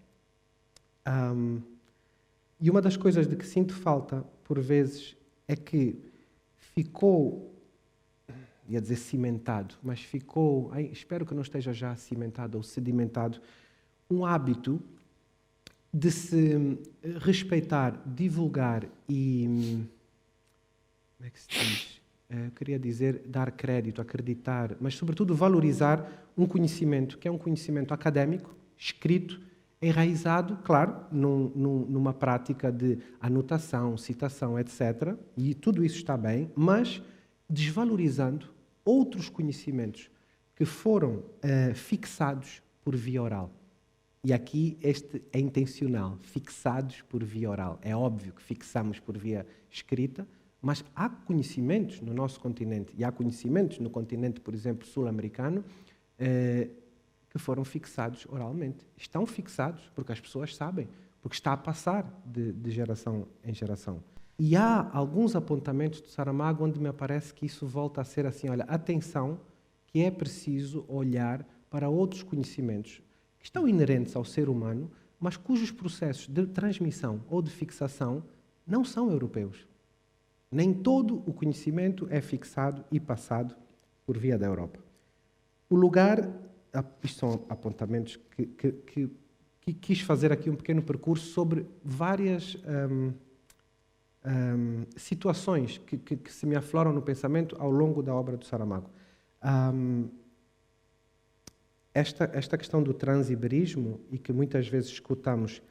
E uma das coisas de que sinto falta, por vezes, é que ficou, ia dizer cimentado, mas ficou, espero que não esteja já cimentado ou sedimentado, um hábito de se respeitar, divulgar e, como é que se diz? Eu queria dizer dar crédito, acreditar, mas sobretudo valorizar um conhecimento que é um conhecimento académico, escrito, enraizado, claro, numa prática de anotação, citação, etc. E tudo isso está bem, mas desvalorizando outros conhecimentos que foram fixados por via oral. E aqui este é intencional, fixados por via oral. É óbvio que fixamos por via escrita, mas há conhecimentos no nosso continente, e há conhecimentos no continente, por exemplo, sul-americano, que foram fixados oralmente. Estão fixados porque as pessoas sabem, porque está a passar de geração em geração. E há alguns apontamentos de Saramago onde me parece que isso volta a ser assim, olha, atenção, que é preciso olhar para outros conhecimentos que estão inerentes ao ser humano, mas cujos processos de transmissão ou de fixação não são europeus. Nem todo o conhecimento é fixado e passado por via da Europa. O lugar, isto são apontamentos que quis fazer aqui um pequeno percurso sobre várias situações que se me afloram no pensamento ao longo da obra do Saramago. Esta questão do transiberismo, e que muitas vezes escutamos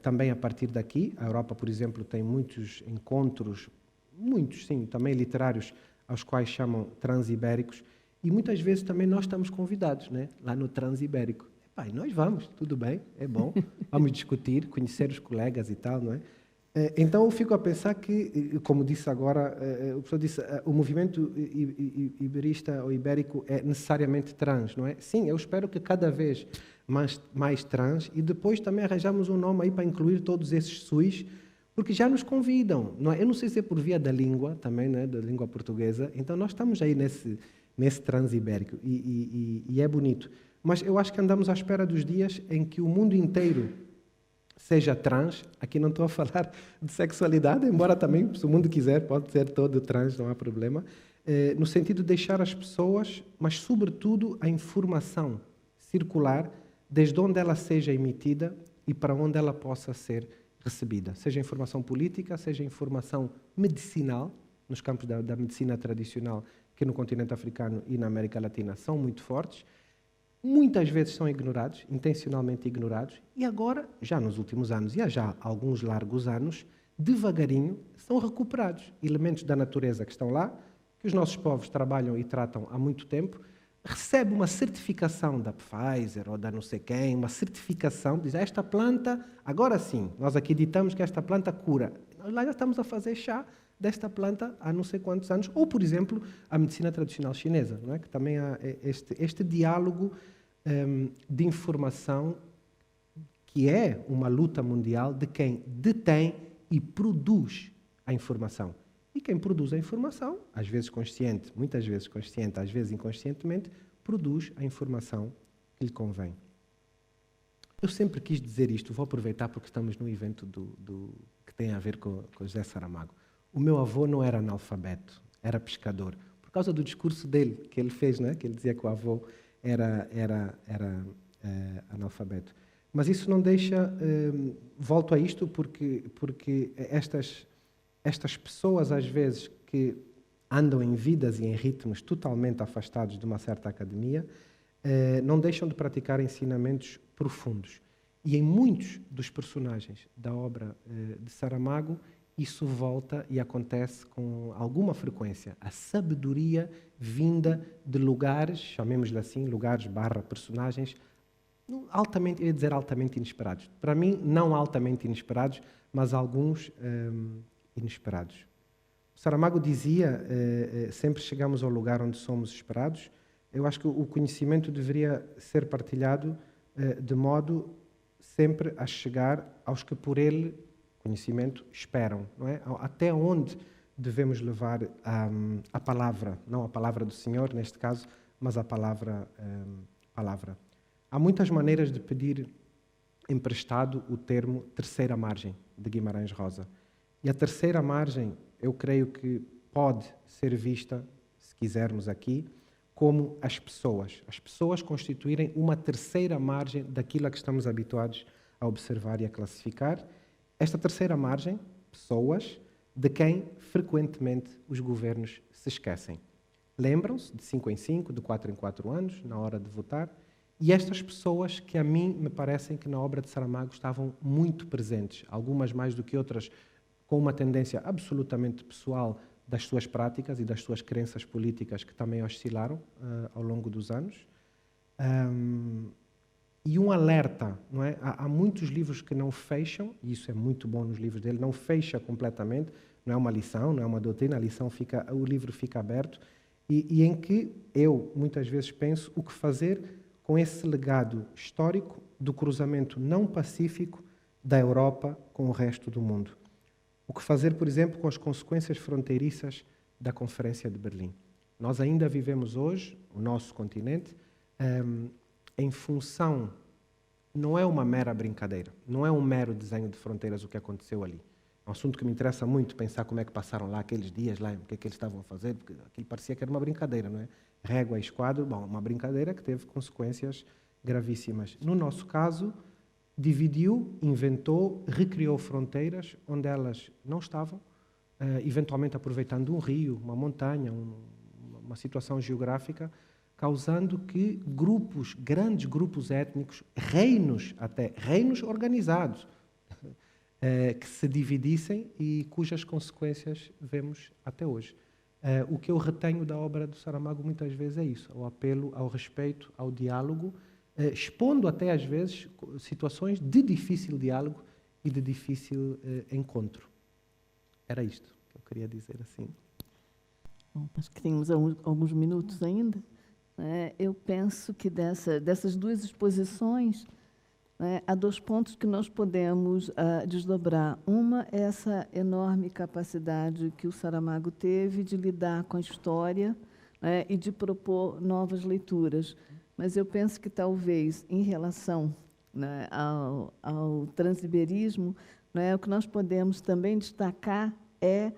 também a partir daqui, a Europa, por exemplo, tem muitos encontros, muitos, sim, também literários, aos quais chamam transibéricos, e muitas vezes também nós estamos convidados, né, lá no transibérico. Epá, e nós vamos, tudo bem, é bom, vamos discutir, conhecer os colegas e tal, não é? Então eu fico a pensar que, como disse agora, o professor disse, o movimento iberista ou ibérico é necessariamente trans, não é? Sim, eu espero que cada vez mais trans, e depois também arranjamos um nome aí para incluir todos esses suis, porque já nos convidam, não é? Eu não sei se é por via da língua também, né, da língua portuguesa, então nós estamos aí nesse transibérico e é bonito. Mas eu acho que andamos à espera dos dias em que o mundo inteiro seja trans. Aqui não estou a falar de sexualidade, embora também, se o mundo quiser, pode ser todo trans, não há problema, no sentido de deixar as pessoas, mas sobretudo a informação circular, desde onde ela seja emitida e para onde ela possa ser recebida. Seja informação política, seja informação medicinal, nos campos da medicina tradicional, que no continente africano e na América Latina são muito fortes, muitas vezes são ignorados, intencionalmente ignorados, e agora, já nos últimos anos, e há já alguns largos anos, devagarinho, são recuperados. Elementos da natureza que estão lá, que os nossos povos trabalham e tratam há muito tempo, recebe uma certificação da Pfizer ou da não sei quem, uma certificação, diz, esta planta, agora sim, nós acreditamos que esta planta cura. Nós lá já estamos a fazer chá desta planta há não sei quantos anos, ou, por exemplo, a medicina tradicional chinesa, não é? Que também há este diálogo de informação que é uma luta mundial de quem detém e produz a informação. E quem produz a informação, às vezes consciente, muitas vezes consciente, às vezes inconscientemente, produz a informação que lhe convém. Eu sempre quis dizer isto, vou aproveitar porque estamos no evento que tem a ver com José Saramago. O meu avô não era analfabeto, era pescador. Por causa do discurso dele, que ele fez, né? Que ele dizia que o avô era analfabeto. Mas isso não deixa... volto a isto porque estas pessoas, às vezes, que andam em vidas e em ritmos totalmente afastados de uma certa academia, não deixam de praticar ensinamentos profundos. E em muitos dos personagens da obra de Saramago, isso volta e acontece com alguma frequência. A sabedoria vinda de lugares, chamemos-lhe assim, lugares / personagens, altamente, eu ia dizer altamente inesperados. Para mim, não altamente inesperados, mas alguns inesperados. Saramago dizia, sempre chegamos ao lugar onde somos esperados. Eu acho que o conhecimento deveria ser partilhado de modo sempre a chegar aos que por ele, conhecimento, esperam. Não é? Até onde devemos levar a palavra, não a palavra do Senhor, neste caso, mas a palavra. Há muitas maneiras de pedir emprestado o termo terceira margem, de Guimarães Rosa. E a terceira margem, eu creio que pode ser vista, se quisermos aqui, como as pessoas constituírem uma terceira margem daquilo a que estamos habituados a observar e a classificar. Esta terceira margem, pessoas, de quem frequentemente os governos se esquecem. Lembram-se de 5 em 5, de 4 em 4 anos, na hora de votar, e estas pessoas que a mim me parecem que na obra de Saramago estavam muito presentes, algumas mais do que outras, com uma tendência absolutamente pessoal das suas práticas e das suas crenças políticas que também oscilaram ao longo dos anos. E um alerta, não é? Há muitos livros que não fecham, e isso é muito bom nos livros dele, não fecha completamente, não é uma lição, não é uma doutrina, o livro fica aberto, e em que eu muitas vezes penso o que fazer com esse legado histórico do cruzamento não pacífico da Europa com o resto do mundo. O que fazer, por exemplo, com as consequências fronteiriças da Conferência de Berlim. Nós ainda vivemos hoje, o nosso continente, em função, não é uma mera brincadeira, não é um mero desenho de fronteiras o que aconteceu ali. É um assunto que me interessa muito, pensar como é que passaram lá aqueles dias, lá, o que é que eles estavam a fazer, porque aquilo parecia que era uma brincadeira, não é? Régua e esquadro, bom, uma brincadeira que teve consequências gravíssimas. No nosso caso, dividiu, inventou, recriou fronteiras onde elas não estavam, eventualmente aproveitando um rio, uma montanha, uma situação geográfica, causando que grupos, grandes grupos étnicos, reinos até, reinos organizados, que se dividissem e cujas consequências vemos até hoje. O que eu retenho da obra do Saramago muitas vezes é isso, o apelo ao respeito, ao diálogo, expondo até às vezes situações de difícil diálogo e de difícil encontro. Era isto que eu queria dizer assim. Bom, acho que temos alguns minutos ainda. Eu penso que dessas duas exposições, há dois pontos que nós podemos desdobrar. Uma é essa enorme capacidade que o Saramago teve de lidar com a história e de propor novas leituras. Mas eu penso que, talvez, em relação ao transiberismo, o que nós podemos também destacar é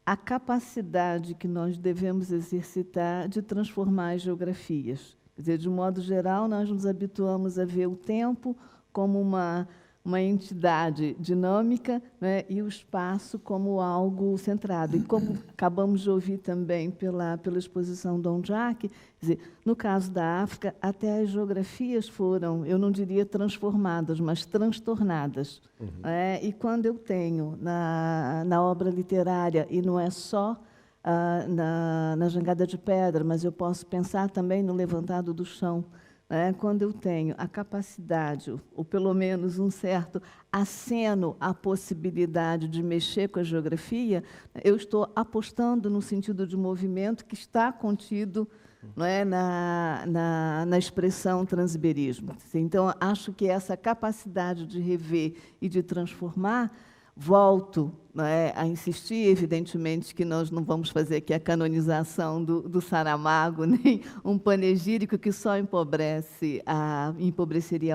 a capacidade que nós devemos exercitar de transformar as geografias. Quer dizer, de modo geral, nós nos habituamos a ver o tempo como uma entidade dinâmica, e o espaço como algo centrado. E como acabamos de ouvir também pela exposição Dom Jacques, quer dizer, no caso da África, até as geografias foram, eu não diria transformadas, mas transtornadas. E quando eu tenho na obra literária, e não é só na Jangada de Pedra, mas eu posso pensar também no Levantado do Chão, quando eu tenho a capacidade, ou pelo menos um certo aceno à possibilidade de mexer com a geografia, eu estou apostando no sentido de movimento que está contido na expressão transiberismo. Então, acho que essa capacidade de rever e de transformar, volto a insistir, evidentemente, que nós não vamos fazer aqui a canonização do Saramago, nem um panegírico que só empobreceria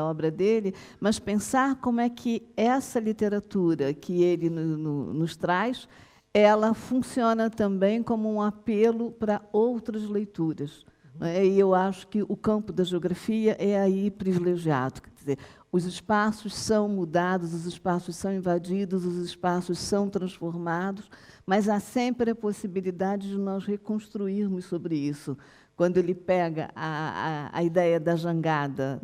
a obra dele, mas pensar como é que essa literatura que ele nos traz, ela funciona também como um apelo para outras leituras. E eu acho que o campo da geografia é aí privilegiado. Quer dizer, os espaços são mudados, os espaços são invadidos, os espaços são transformados, mas há sempre a possibilidade de nós reconstruirmos sobre isso. Quando ele pega a ideia da jangada,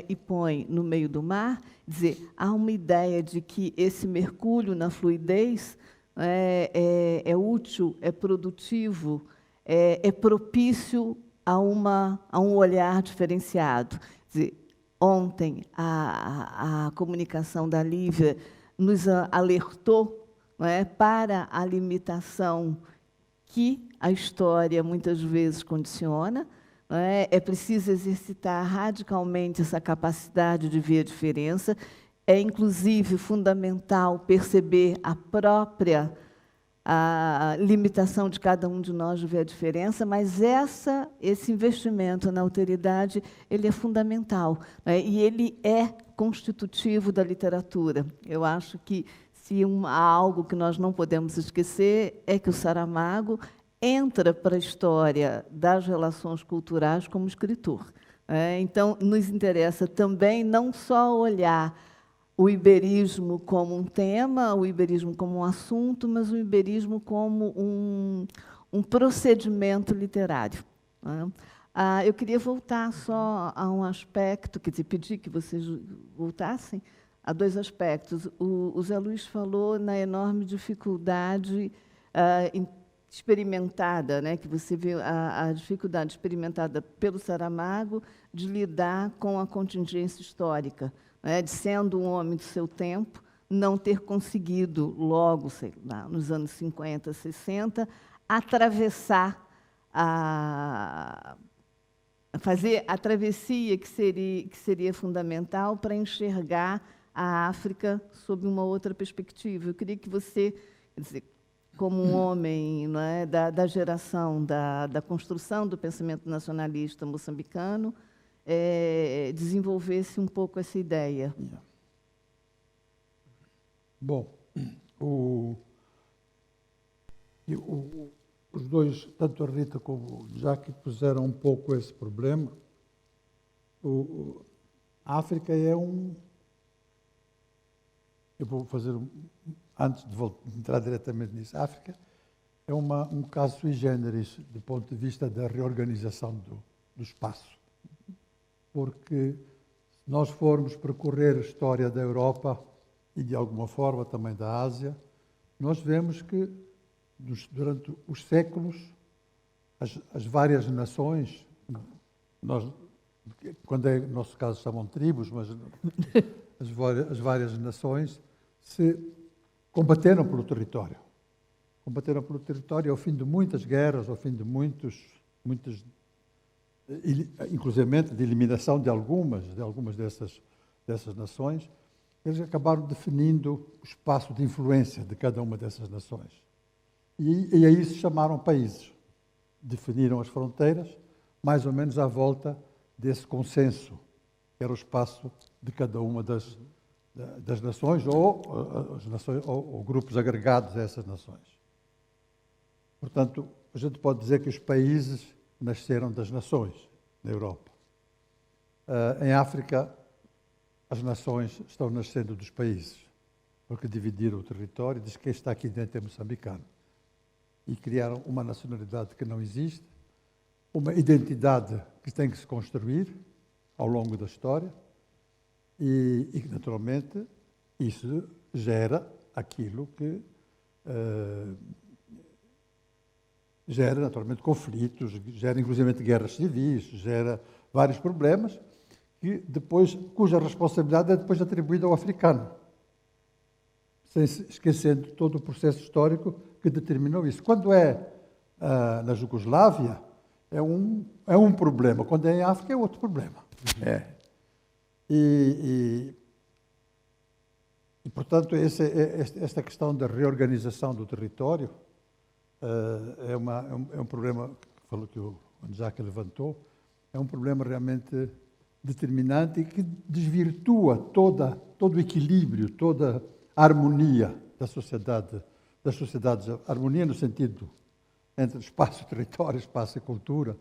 e põe no meio do mar, dizer, há uma ideia de que esse mergulho na fluidez é útil, é produtivo, é propício a um olhar diferenciado. Quer dizer, ontem, a comunicação da Lívia nos alertou para a limitação que a história, muitas vezes, condiciona. É preciso exercitar radicalmente essa capacidade de ver a diferença. É, inclusive, fundamental perceber a própria limitação de cada um de nós de ver a diferença, mas esse investimento na alteridade, ele é fundamental, e ele é constitutivo da literatura. Eu acho que, se há algo que nós não podemos esquecer, é que o Saramago entra para a história das relações culturais como escritor. Então, nos interessa também não só olhar o iberismo como um tema, o iberismo como um assunto, mas o iberismo como um procedimento literário. Eu queria voltar só a um aspecto, quer dizer, pedir que vocês voltassem a dois aspectos. O Zé Luiz falou na enorme dificuldade experimentada, né, que você vê a dificuldade experimentada pelo Saramago de lidar com a contingência histórica, né, de sendo um homem do seu tempo, não ter conseguido logo, sei lá, nos anos 50, 60, atravessar fazer a travessia que seria fundamental para enxergar a África sob uma outra perspectiva. Eu queria que você, quer dizer, como um homem, não é, da geração da construção do pensamento nacionalista moçambicano, desenvolvesse um pouco essa ideia. Bom, os dois, tanto a Rita como o Jacques, puseram um pouco esse problema. A África é um... Eu vou fazer, antes de entrar diretamente nisso, a África é um caso sui generis do ponto de vista da reorganização do espaço. Porque se nós formos percorrer a história da Europa e, de alguma forma, também da Ásia, nós vemos que, durante os séculos, as várias nações, quando é no nosso caso chamam tribos, mas as várias nações se combateram pelo território. Combateram pelo território ao fim de muitas guerras, ao fim de muitas, inclusivamente de eliminação de algumas dessas nações. Eles acabaram definindo o espaço de influência de cada uma dessas nações. E aí se chamaram países. Definiram as fronteiras, mais ou menos à volta desse consenso, que era o espaço de cada uma das nações, ou grupos agregados a essas nações. Portanto, a gente pode dizer que os países nasceram das nações na Europa. Em África, as nações estão nascendo dos países, porque dividiram o território, diz que quem está aqui dentro é moçambicano. E criaram uma nacionalidade que não existe, uma identidade que tem que se construir ao longo da história e naturalmente, isso gera aquilo que gera, naturalmente, conflitos, gera, inclusive, guerras civis, gera vários problemas, cuja responsabilidade é depois atribuída ao africano, esquecendo todo o processo histórico que determinou isso. Quando na Jugoslávia, é um problema. Quando é em África, é outro problema. E, portanto, esta questão da reorganização do território é um problema que o Jacques levantou, é um problema realmente determinante e que desvirtua todo o equilíbrio, toda a harmonia das sociedades, harmonia no sentido entre espaço, território, espaço e cultura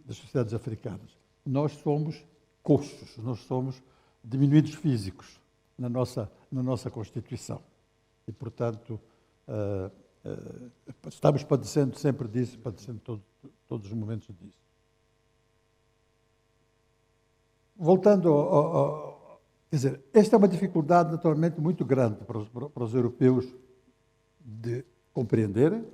das sociedades africanas. Nós somos coxos, nós somos diminuídos físicos na nossa Constituição. E, portanto, estamos padecendo sempre disso, padecendo todos os momentos disso. Voltando quer dizer, esta é uma dificuldade naturalmente muito grande para os europeus de compreenderem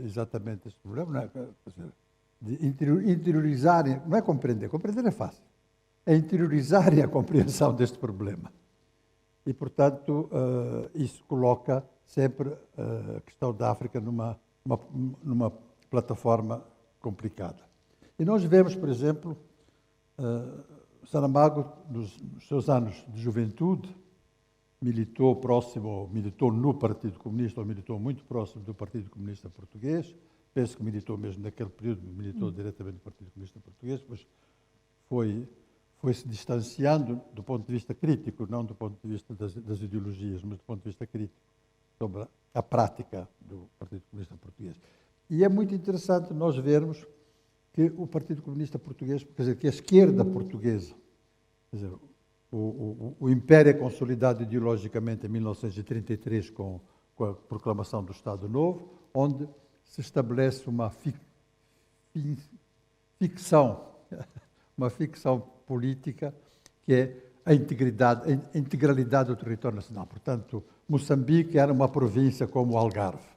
exatamente este problema, não é? Quer dizer, de interiorizarem, não é compreender é fácil, é interiorizarem a compreensão deste problema. E, portanto, isso coloca sempre a questão da África numa plataforma complicada. E nós vemos, por exemplo, Saramago, nos seus anos de juventude, militou no Partido Comunista, ou militou muito próximo do Partido Comunista Português. Penso que militou mesmo naquele período, militou diretamente no Partido Comunista Português, mas foi se distanciando do ponto de vista crítico, não do ponto de vista das ideologias, mas do ponto de vista crítico, sobre a prática do Partido Comunista Português. E é muito interessante nós vermos que o Partido Comunista Português, quer dizer, que a esquerda portuguesa, quer dizer, o Império é consolidado ideologicamente em 1933 com a proclamação do Estado Novo, onde se estabelece uma ficção política que é a integralidade do território nacional. Portanto, Moçambique era uma província como o Algarve.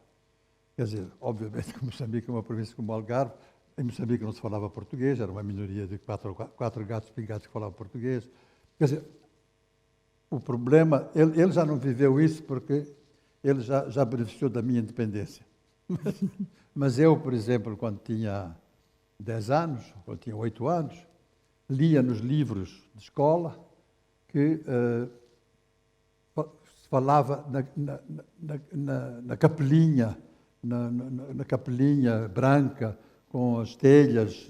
Quer dizer, obviamente que Moçambique é uma província como Algarve, em Moçambique não se falava português, era uma minoria de quatro gatos pingados que falavam português. Quer dizer, o problema, ele já não viveu isso porque ele já beneficiou da minha independência. Mas eu, por exemplo, quando tinha 10 anos, quando tinha 8 anos, lia nos livros de escola que se falava na capelinha, na capelinha branca, com as telhas,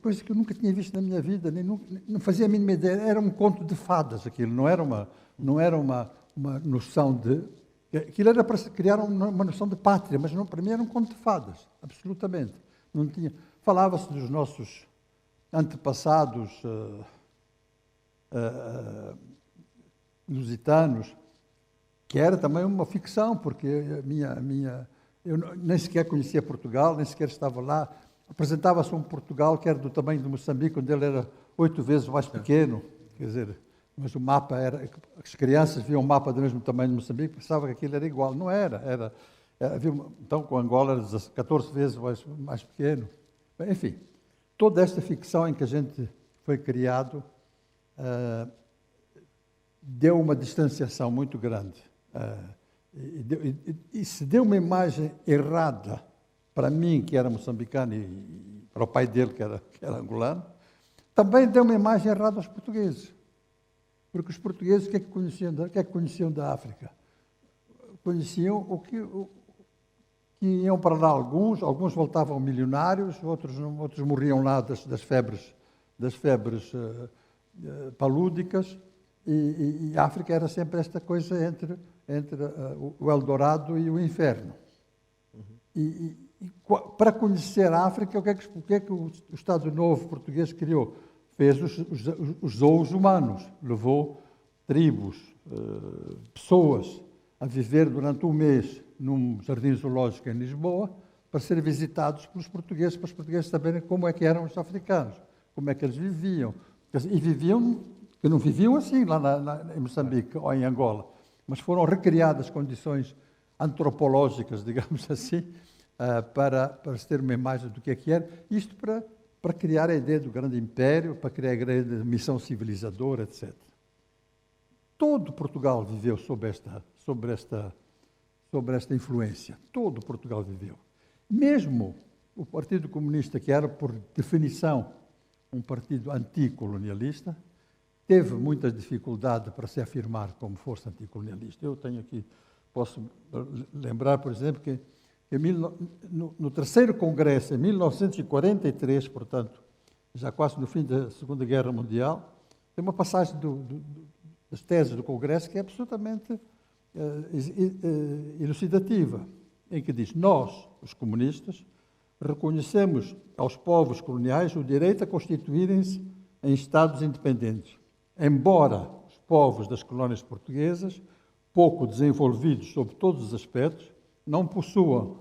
coisa que eu nunca tinha visto na minha vida, não fazia a mínima ideia. Era um conto de fadas aquilo, não era uma noção de... Aquilo era para criar uma noção de pátria, mas não, para mim era um conto de fadas, absolutamente. Não tinha... Falava-se dos nossos antepassados lusitanos, que era também uma ficção, porque eu nem sequer conhecia Portugal, nem sequer estava lá. Apresentava-se um Portugal que era do tamanho de Moçambique, onde ele era 8 vezes mais pequeno. Quer dizer, mas o mapa era... As crianças viam um mapa do mesmo tamanho de Moçambique, pensavam que aquilo era igual. Não era. Então, com Angola era 14 vezes mais pequeno. Enfim, toda esta ficção em que a gente foi criado deu uma distanciação muito grande. E se deu uma imagem errada para mim, que era moçambicano, e para o pai dele, que era angolano, também deu uma imagem errada aos portugueses. Porque os portugueses, o que é que conheciam da África? Conheciam o que iam para lá alguns voltavam milionários, outros morriam lá das febres palúdicas, e a África era sempre esta coisa entre o Eldorado e o inferno. E para conhecer a África, o que é que o Estado Novo português criou? Fez os zoos humanos, levou tribos, pessoas a viver durante um mês num jardim zoológico em Lisboa, para serem visitados pelos portugueses, para os portugueses saberem como é que eram os africanos, como é que eles viviam. E viviam, que não viviam assim lá em Moçambique ou em Angola, mas foram recriadas condições antropológicas, digamos assim, para se ter uma imagem do que era. Isto para criar a ideia do grande império, para criar a ideia de missão civilizadora, etc. Todo Portugal viveu sob esta influência. Todo Portugal viveu. Mesmo o Partido Comunista, que era, por definição, um partido anticolonialista, teve muita dificuldade para se afirmar como força anticolonialista. Eu tenho aqui, posso lembrar, por exemplo, que no terceiro congresso, em 1943, portanto, já quase no fim da Segunda Guerra Mundial, tem uma passagem das teses do congresso que é absolutamente elucidativa, em que diz: nós, os comunistas, reconhecemos aos povos coloniais o direito a constituírem-se em Estados independentes, embora os povos das colónias portuguesas, pouco desenvolvidos sob todos os aspectos, não possuam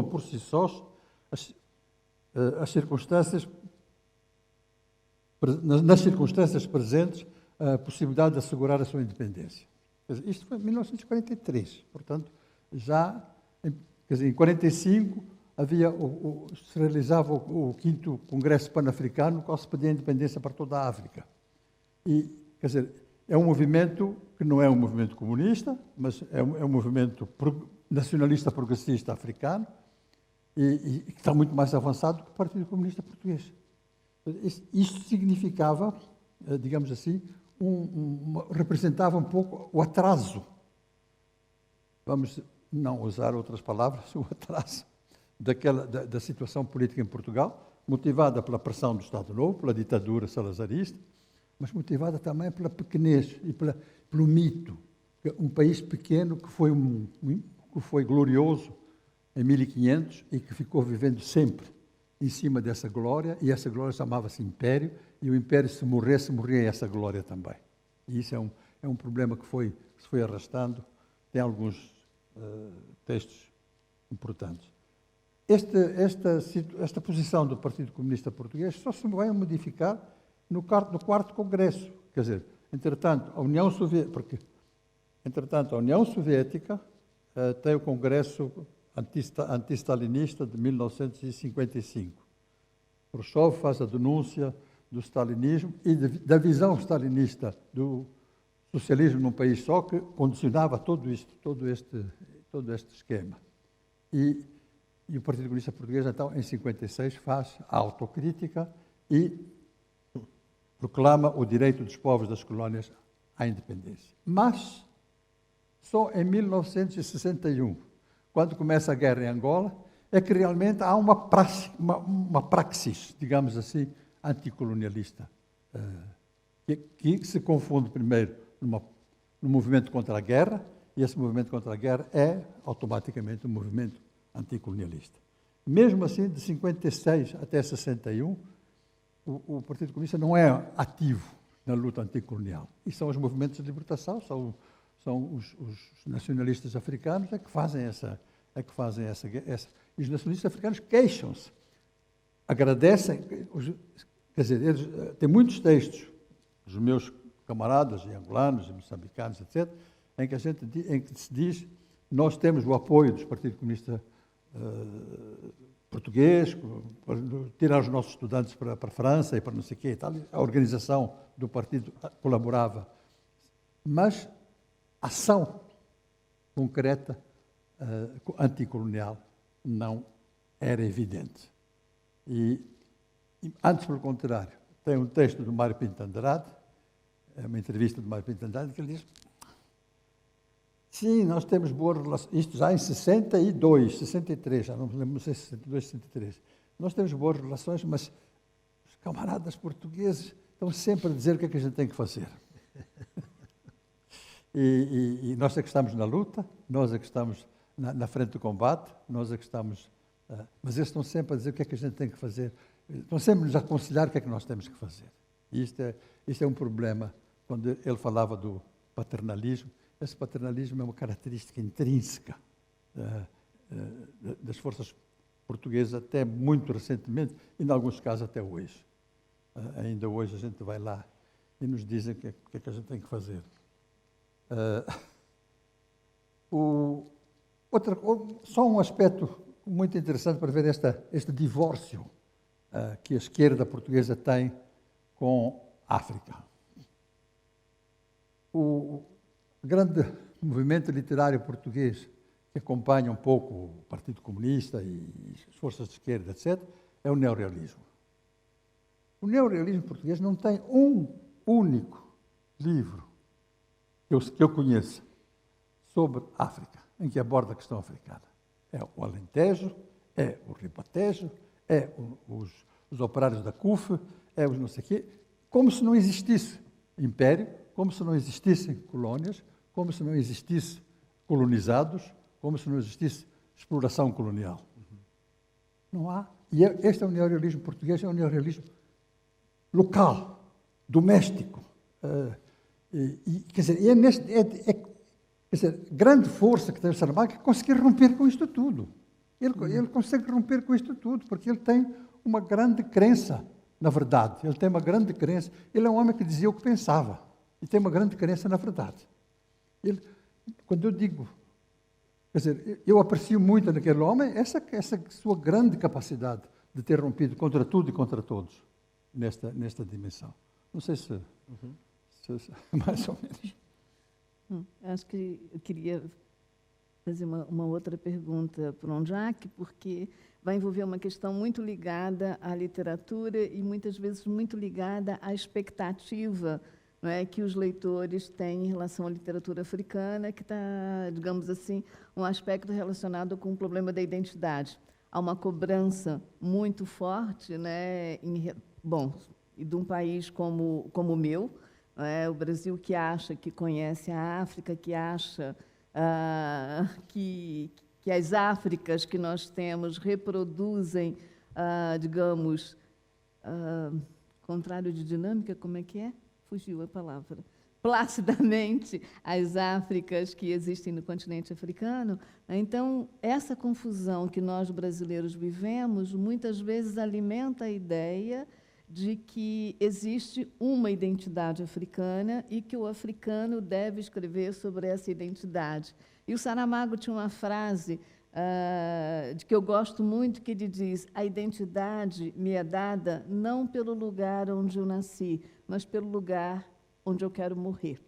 por si sós nas circunstâncias presentes a possibilidade de assegurar a sua independência. Isto foi em 1943, portanto, já em 1945 se realizava o 5º Congresso Pan-Africano, no qual se pedia a independência para toda a África. E, quer dizer, é um movimento que não é um movimento comunista, mas é um movimento nacionalista progressista africano e que está muito mais avançado do que o Partido Comunista Português. Isto significava, digamos assim, representava um pouco o atraso, vamos não usar outras palavras, o atraso da situação política em Portugal, motivada pela pressão do Estado Novo, pela ditadura salazarista, mas motivada também pela pequenez e pelo mito. Um país pequeno que foi glorioso em 1500 e que ficou vivendo sempre em cima dessa glória, e essa glória chamava-se Império, e o Império, se morria essa glória também. E isso é um problema que se foi arrastando. Tem alguns textos importantes. Esta posição do Partido Comunista Português só se vai modificar no 4º Congresso. Quer dizer, entretanto, a União Soviética tem o Congresso Antistalinista de 1955. Khrushchev faz a denúncia do stalinismo e da visão stalinista do socialismo num país só, que condicionava todo este esquema. E o Partido Comunista Português, então, em 56, faz a autocrítica e proclama o direito dos povos das colónias à independência. Mas, só em 1961, quando começa a guerra em Angola, é que realmente há uma praxis, digamos assim, anticolonialista, que se confunde primeiro no movimento contra a guerra, e esse movimento contra a guerra é automaticamente um movimento anticolonialista. Mesmo assim, de 56 até 61, o Partido Comunista não é ativo na luta anticolonial. E são os movimentos de libertação, são os nacionalistas africanos que fazem essa. E os nacionalistas africanos queixam-se, agradecem, quer dizer, eles têm muitos textos, os meus camaradas, angolanos, moçambicanos, etc., em que se diz, nós temos o apoio dos Partidos Comunistas português, para tirar os nossos estudantes para a França e para não sei o quê e tal. A organização do partido colaborava. Mas a ação concreta anticolonial não era evidente. E antes, pelo contrário, tem um texto do Mário Pinto Andrade, uma entrevista do Mário Pinto Andrade, que ele diz: sim, nós temos boas relações, isto já em 62, 63, já não me lembro, não sei se 62, 63. Nós temos boas relações, mas os camaradas portugueses estão sempre a dizer o que é que a gente tem que fazer. E nós é que estamos na luta, nós é que estamos na frente do combate, nós é que estamos... mas eles estão sempre a dizer o que é que a gente tem que fazer, estão sempre a nos aconselhar o que é que nós temos que fazer. E isto é um problema, quando ele falava do paternalismo. Esse paternalismo é uma característica intrínseca das forças portuguesas, até muito recentemente, e, em alguns casos, até hoje. Ainda hoje a gente vai lá e nos dizem o que é que a gente tem que fazer. Só um aspecto muito interessante para ver este divórcio que a esquerda portuguesa tem com a África. O grande movimento literário português que acompanha um pouco o Partido Comunista e as forças de esquerda, etc., é o neorrealismo. O neorrealismo português não tem um único livro que eu conheça sobre África, em que aborda a questão africana. É o Alentejo, é o Ribatejo, é os operários da CUF, é os não sei o quê, como se não existisse império, como se não existissem colónias, como se não existisse colonizados, como se não existisse exploração colonial. Não há. E este é o neorrealismo português, é o neorrealismo local, doméstico. Quer dizer, grande força que tem o Saramago é conseguir romper com isto tudo. Ele consegue romper com isto tudo, porque ele tem uma grande crença na verdade. Ele tem uma grande crença. Ele é um homem que dizia o que pensava e tem uma grande crença na verdade. Quando eu digo, quer dizer, eu aprecio muito naquele homem essa sua grande capacidade de ter rompido contra tudo e contra todos nesta dimensão. Não sei se mais ou menos. Acho que eu queria fazer uma outra pergunta para o Jacques, porque vai envolver uma questão muito ligada à literatura e muitas vezes muito ligada à expectativa, não é, que os leitores têm em relação à literatura africana, que está, digamos assim, um aspecto relacionado com o problema da identidade. Há uma cobrança muito forte, né, e de um país como o meu, o Brasil, que acha que conhece a África, que acha que as Áfricas que nós temos reproduzem, digamos, contrário de dinâmica, como é que é? Fugiu a palavra. Placidamente as Áfricas que existem no continente africano. Então, essa confusão que nós brasileiros vivemos, muitas vezes alimenta a ideia de que existe uma identidade africana e que o africano deve escrever sobre essa identidade. E o Saramago tinha uma frase de que eu gosto muito, que ele diz: a identidade me é dada não pelo lugar onde eu nasci, mas pelo lugar onde eu quero morrer.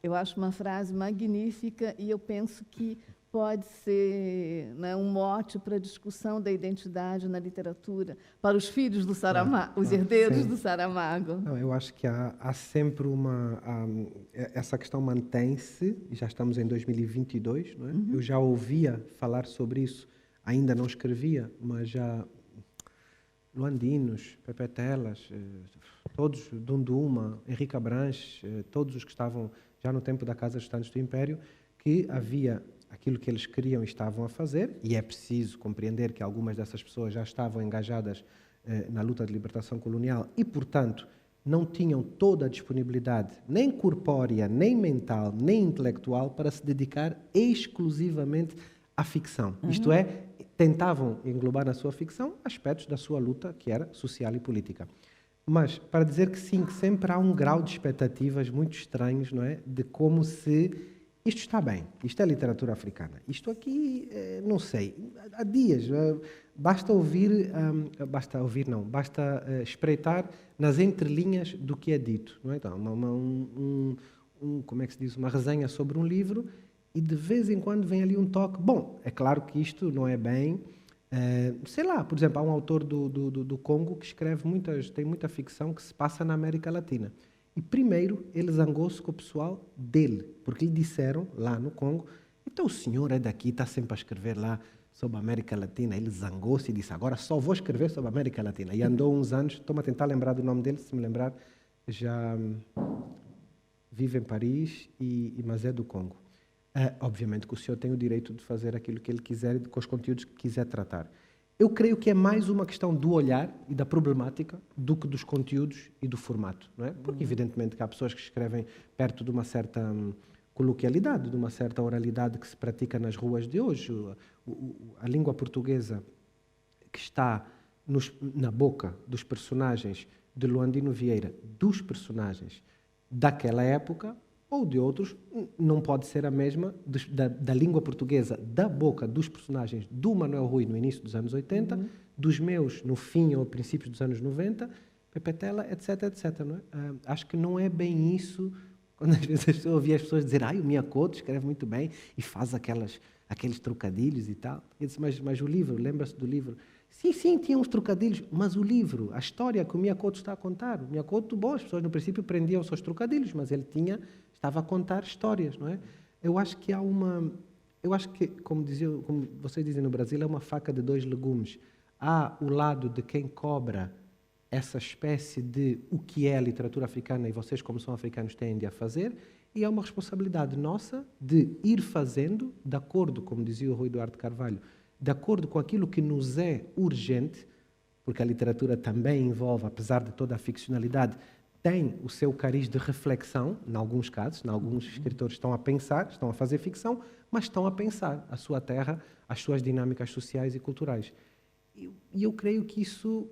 Eu acho uma frase magnífica e eu penso que pode ser, né, um mote para a discussão da identidade na literatura, para os filhos do Saramago, os herdeiros sim. do Saramago. Não, eu acho que há sempre essa questão mantém-se, e já estamos em 2022, não é? Eu já ouvia falar sobre isso, ainda não escrevia, mas já Luandinos, Pepe Telas, todos, Dunduma, Henrique Abranches, todos os que estavam já no tempo da Casa dos Estantes do Império, que havia aquilo que eles queriam e estavam a fazer, e é preciso compreender que algumas dessas pessoas já estavam engajadas na luta de libertação colonial e, portanto, não tinham toda a disponibilidade, nem corpórea, nem mental, nem intelectual, para se dedicar exclusivamente à ficção. Isto é, tentavam englobar na sua ficção aspectos da sua luta, que era social e política. Mas, para dizer que sim, que sempre há um grau de expectativas muito estranhos, não é? De como se... Isto está bem, isto é literatura africana. Isto aqui, não sei, há dias, basta espreitar nas entrelinhas do que é dito. Não é? Então, como é que se diz? Uma resenha sobre um livro e de vez em quando vem ali um toque. Bom, é claro que isto não é bem... sei lá, por exemplo, há um autor do Congo que escreve tem muita ficção que se passa na América Latina. E primeiro ele zangou-se com o pessoal dele, porque lhe disseram lá no Congo: então o senhor é daqui, está sempre a escrever lá sobre a América Latina. Ele zangou-se e disse: agora só vou escrever sobre a América Latina. E andou uns anos, estou-me a tentar lembrar do nome dele, se me lembrar, já vive em Paris, mas é do Congo. Obviamente que o senhor tem o direito de fazer aquilo que ele quiser e com os conteúdos que quiser tratar. Eu creio que é mais uma questão do olhar e da problemática do que dos conteúdos e do formato, não é? Porque, evidentemente, que há pessoas que escrevem perto de uma certa coloquialidade, de uma certa oralidade que se pratica nas ruas de hoje. A língua portuguesa que está na boca dos personagens de Luandino Vieira, dos personagens daquela época, ou de outros, não pode ser a mesma da língua portuguesa, da boca dos personagens do Manuel Rui no início dos anos 80, dos meus no fim ou princípios dos anos 90, Pepe Tela, etc, etc. Não é? Acho que não é bem isso, quando às vezes eu ouvia as pessoas dizer: o Miyakoto escreve muito bem e faz aqueles trocadilhos e tal. Eu disse: mas o livro, lembra-se do livro? Sim, tinha uns trocadilhos, mas o livro, a história que o Miyakoto está a contar, o Miyakoto, bom, as pessoas no princípio prendiam os seus trocadilhos, mas ele estava a contar histórias, não é? Eu acho que como vocês dizem no Brasil, é uma faca de dois legumes. Há o lado de quem cobra essa espécie de o que é a literatura africana e vocês, como são africanos, têm de a fazer, e é uma responsabilidade nossa de ir fazendo, de acordo, como dizia o Rui Duarte Carvalho, de acordo com aquilo que nos é urgente, porque a literatura também envolve, apesar de toda a ficcionalidade, tem o seu cariz de reflexão, em alguns casos, em alguns escritores estão a pensar, estão a fazer ficção, mas estão a pensar a sua terra, as suas dinâmicas sociais e culturais. E eu creio que isso,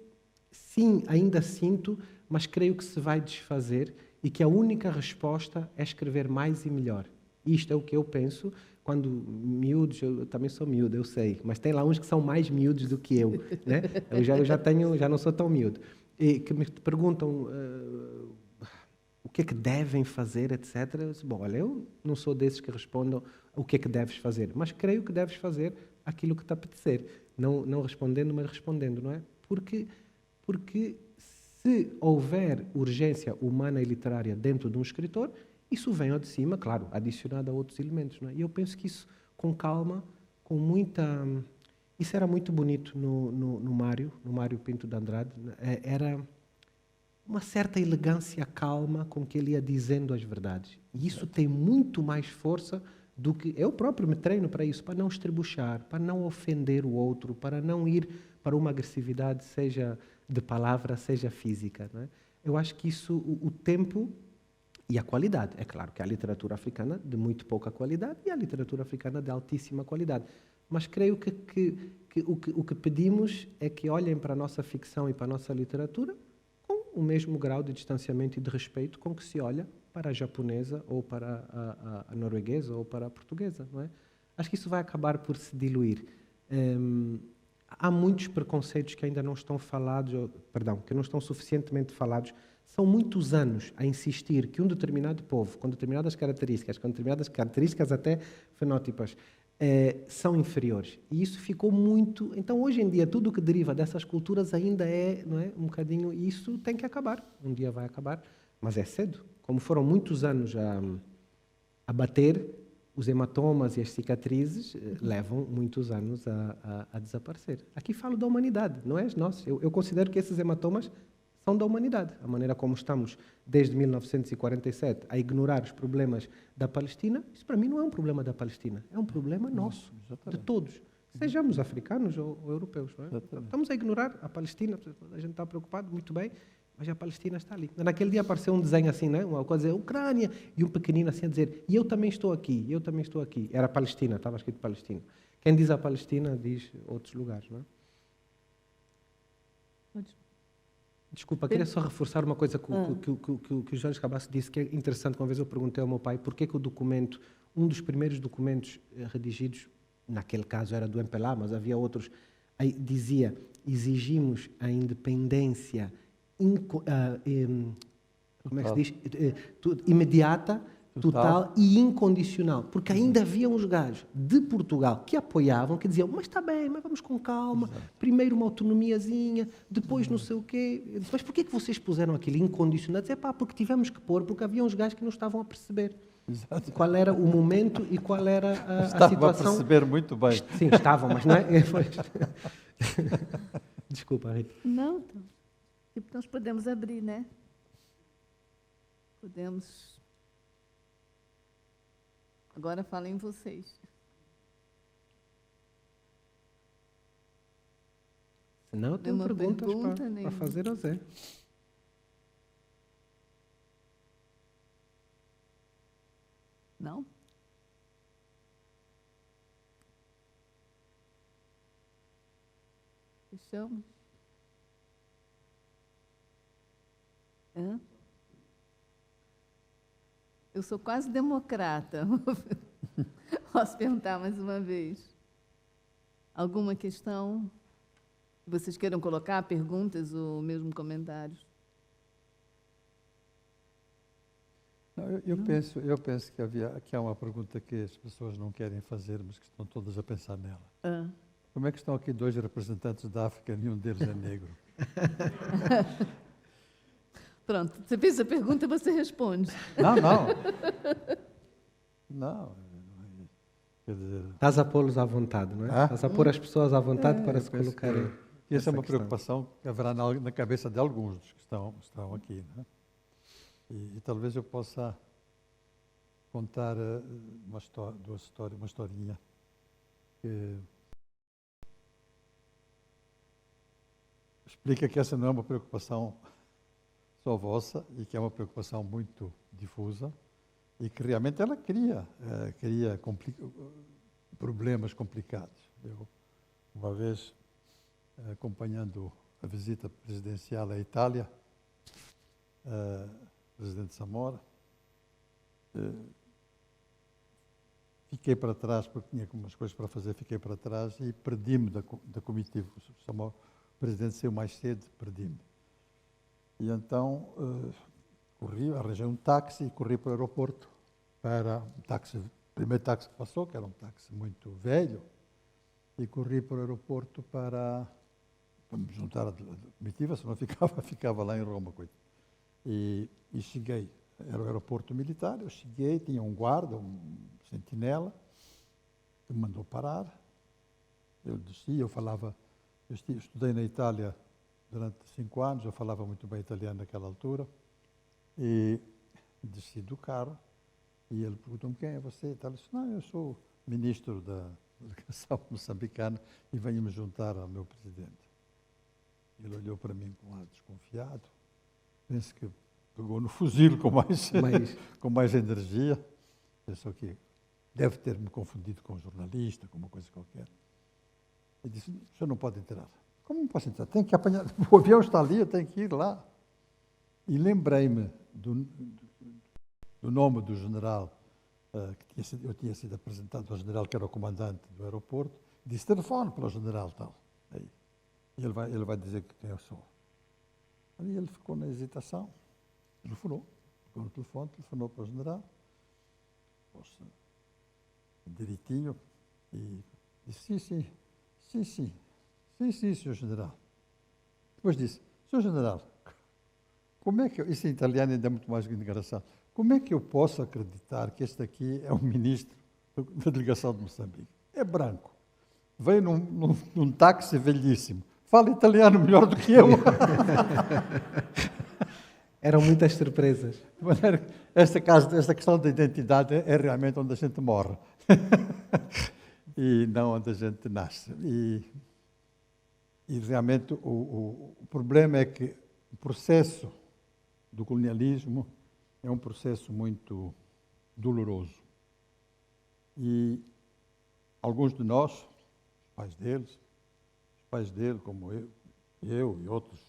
sim, ainda sinto, mas creio que se vai desfazer e que a única resposta é escrever mais e melhor. Isto é o que eu penso. Quando miúdos, eu também sou miúdo, eu sei, mas tem lá uns que são mais miúdos do que eu, né? Já não sou tão miúdo. E que me perguntam o que é que devem fazer, etc. Eu disse: bom, olha, eu não sou desses que respondam o que é que deves fazer, mas creio que deves fazer aquilo que te apetecer. Não respondendo, mas respondendo, não é? Porque se houver urgência humana e literária dentro de um escritor, isso vem ao de cima, claro, adicionado a outros elementos, não é? E eu penso que isso, com calma, com muita... Isso era muito bonito no Mário Pinto de Andrade. Era uma certa elegância calma com que ele ia dizendo as verdades. E isso tem muito mais força do que... Eu próprio me treino para isso, para não estribuchar, para não ofender o outro, para não ir para uma agressividade, seja de palavra, seja física, não é? Eu acho que isso, o tempo... E a qualidade. É claro que há literatura africana de muito pouca qualidade e há literatura africana de altíssima qualidade. Mas creio que o que pedimos é que olhem para a nossa ficção e para a nossa literatura com o mesmo grau de distanciamento e de respeito com que se olha para a japonesa, ou para a norueguesa, ou para a portuguesa, não é? Acho que isso vai acabar por se diluir. Há muitos preconceitos que ainda não estão falados, que não estão suficientemente falados. São muitos anos a insistir que um determinado povo, com determinadas características até fenótipas, são inferiores. E isso ficou muito... Então, hoje em dia, tudo o que deriva dessas culturas ainda não é, um bocadinho... E isso tem que acabar. Um dia vai acabar, mas é cedo. Como foram muitos anos a bater, os hematomas e as cicatrizes levam muitos anos a desaparecer. Aqui falo da humanidade, não é nós. Eu considero que esses hematomas são da humanidade. A maneira como estamos, desde 1947, a ignorar os problemas da Palestina, isso para mim não é um problema da Palestina, é um problema nosso, de todos, sejamos africanos ou europeus. Não é? Estamos a ignorar a Palestina, a gente está preocupado, muito bem, mas a Palestina está ali. Naquele dia apareceu um desenho assim, né? Uma coisa, Ucrânia, e um pequenino assim a dizer, e eu também estou aqui, eu também estou aqui. Era Palestina, estava escrito Palestina. Quem diz a Palestina diz outros lugares, não é? Desculpa, queria só reforçar uma coisa que o Jorge Cabasso disse, que é interessante. Uma vez eu perguntei ao meu pai por que o documento, um dos primeiros documentos redigidos, naquele caso era do MPLA, mas havia outros, aí dizia, exigimos a independência como é que se diz? Imediata, total e incondicional. Porque ainda havia uns gajos de Portugal que apoiavam, que diziam, mas está bem, mas vamos com calma, primeiro uma autonomiazinha, depois não sei o quê. Eu disse, mas porquê que vocês puseram aquilo incondicional? Dizia, porque tivemos que pôr, porque havia uns gajos que não estavam a perceber. Exato. Qual era o momento e qual era a situação. Estavam a perceber muito bem. Sim, estavam, mas não é? Desculpa, Rita. Não, nós podemos abrir, né? Podemos... Agora falem vocês. Se não, eu tenho perguntas para fazer ao Zé. Não? Fechamos? Eu sou quase democrata. Posso perguntar mais uma vez? Alguma questão que vocês queiram colocar? Perguntas ou mesmo comentários? Não, eu penso que há uma pergunta que as pessoas não querem fazer, mas que estão todas a pensar nela. Como é que estão aqui dois representantes da África e nenhum deles é negro? Pronto, você fez a pergunta, você responde. Não. Quer dizer... Estás a pô-los à vontade, não é? Estás a pôr as pessoas à vontade para se colocarem. Essa é uma preocupação que haverá na cabeça de alguns dos que estão aqui. Né? E talvez eu possa contar uma historinha que explica que essa não é uma preocupação só vossa e que é uma preocupação muito difusa e que realmente ela cria problemas complicados. Eu, uma vez, acompanhando a visita presidencial à Itália, presidente Samora, fiquei para trás, porque tinha algumas coisas para fazer, fiquei para trás e perdi-me da comitiva. O presidente saiu mais cedo, perdi-me. E então arranjei um táxi e corri para o aeroporto, o primeiro táxi que passou, que era um táxi muito velho, e corri para o aeroporto para me juntar à comitiva, senão ficava lá em Roma. E cheguei, era o aeroporto militar, eu cheguei, tinha um guarda, um sentinela, que me mandou parar. Eu desci, eu estudei na Itália durante 5 anos, eu falava muito bem italiano naquela altura, e desci do carro, e ele perguntou-me, quem é você? Eu disse, não, eu sou ministro da delegação moçambicana e venho me juntar ao meu presidente. Ele olhou para mim com um ar desconfiado, penso que pegou no fuzil com mais energia, pensou que deve ter-me confundido com um jornalista, com uma coisa qualquer. Ele disse, o senhor não pode entrar. Como não posso entrar? Tem que apanhar, o avião está ali, eu tenho que ir lá. E lembrei-me do nome do general, eu tinha sido apresentado ao general que era o comandante do aeroporto, disse, telefone para o general tal. Aí, ele vai dizer quem eu sou. Aí ele ficou na hesitação, telefonou, ficou no telefone, telefonou para o general, poxa, direitinho, e disse, sim, senhor general. Depois disse, senhor general, como é que isso em italiano ainda é muito mais engraçado, como é que eu posso acreditar que este aqui é o ministro da delegação de Moçambique? É branco, veio num táxi velhíssimo, fala italiano melhor do que eu. Eram muitas surpresas. De maneira que esta questão da identidade é realmente onde a gente morre. E não onde a gente nasce. E realmente o problema é que o processo do colonialismo é um processo muito doloroso. E alguns de nós, os pais dele, como eu e outros,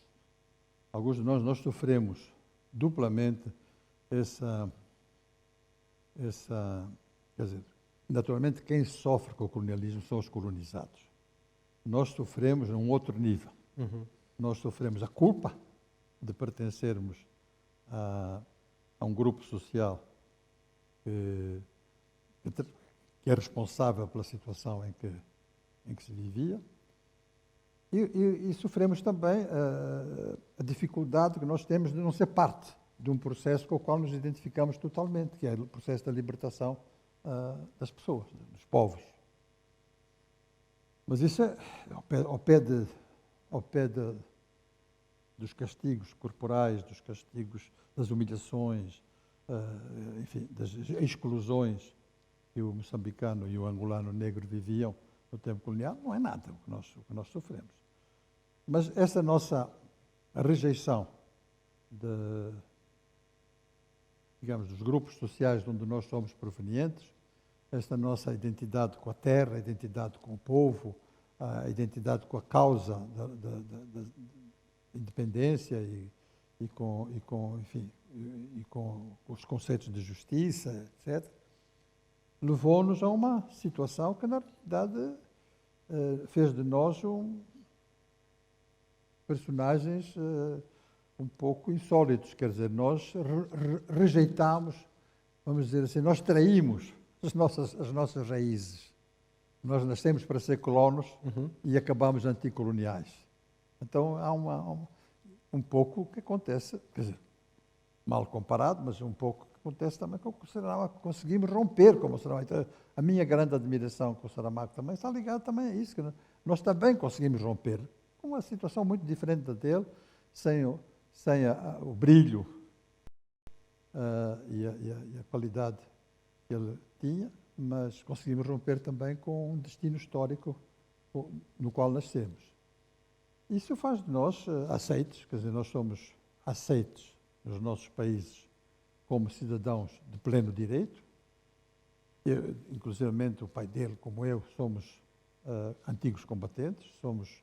alguns de nós sofremos duplamente essa, quer dizer, naturalmente quem sofre com o colonialismo são os colonizados. Nós sofremos num outro nível. Nós sofremos a culpa de pertencermos a um grupo social que é responsável pela situação em que se vivia. E sofremos também a dificuldade que nós temos de não ser parte de um processo com o qual nos identificamos totalmente, que é o processo da libertação das pessoas, dos povos. Mas isso é ao pé dos castigos corporais, dos castigos, das humilhações, enfim, das exclusões que o moçambicano e o angolano negro viviam no tempo colonial, não é nada o que nós sofremos. Mas essa nossa rejeição digamos, dos grupos sociais de onde nós somos provenientes, esta nossa identidade com a terra, a identidade com o povo, a identidade com a causa da independência e com os conceitos de justiça, etc., levou-nos a uma situação que, na realidade, fez de nós personagens um pouco insólitos. Quer dizer, nós rejeitámos, vamos dizer assim, nós traímos as nossas raízes. Nós nascemos para ser colonos e acabamos anticoloniais. Então, há um pouco o que acontece, quer dizer, mal comparado, mas um pouco o que acontece também com o Saramago. Conseguimos romper com o Saramago. Então, a minha grande admiração com o Saramago também está ligada também a isso, que nós também conseguimos romper com uma situação muito diferente da dele, sem o brilho e a qualidade que ele tinha, mas conseguimos romper também com um destino histórico no qual nascemos. Isso faz de nós aceitos, quer dizer, nós somos aceitos nos nossos países como cidadãos de pleno direito. Inclusivamente o pai dele, como eu, somos antigos combatentes, somos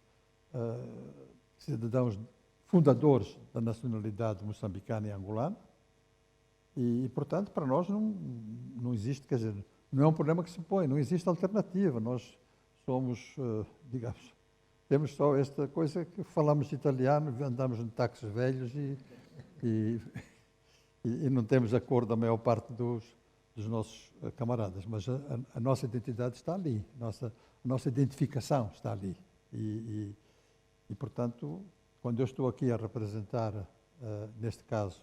cidadãos fundadores da nacionalidade moçambicana e angolana. E, portanto, para nós não existe, quer dizer, não é um problema que se põe, não existe alternativa. Nós somos, digamos, temos só esta coisa que falamos italiano, andamos em táxis velhos e não temos a cor da maior parte dos nossos camaradas. Mas a nossa identidade está ali, a nossa identificação está ali. E, portanto, quando eu estou aqui a representar, neste caso,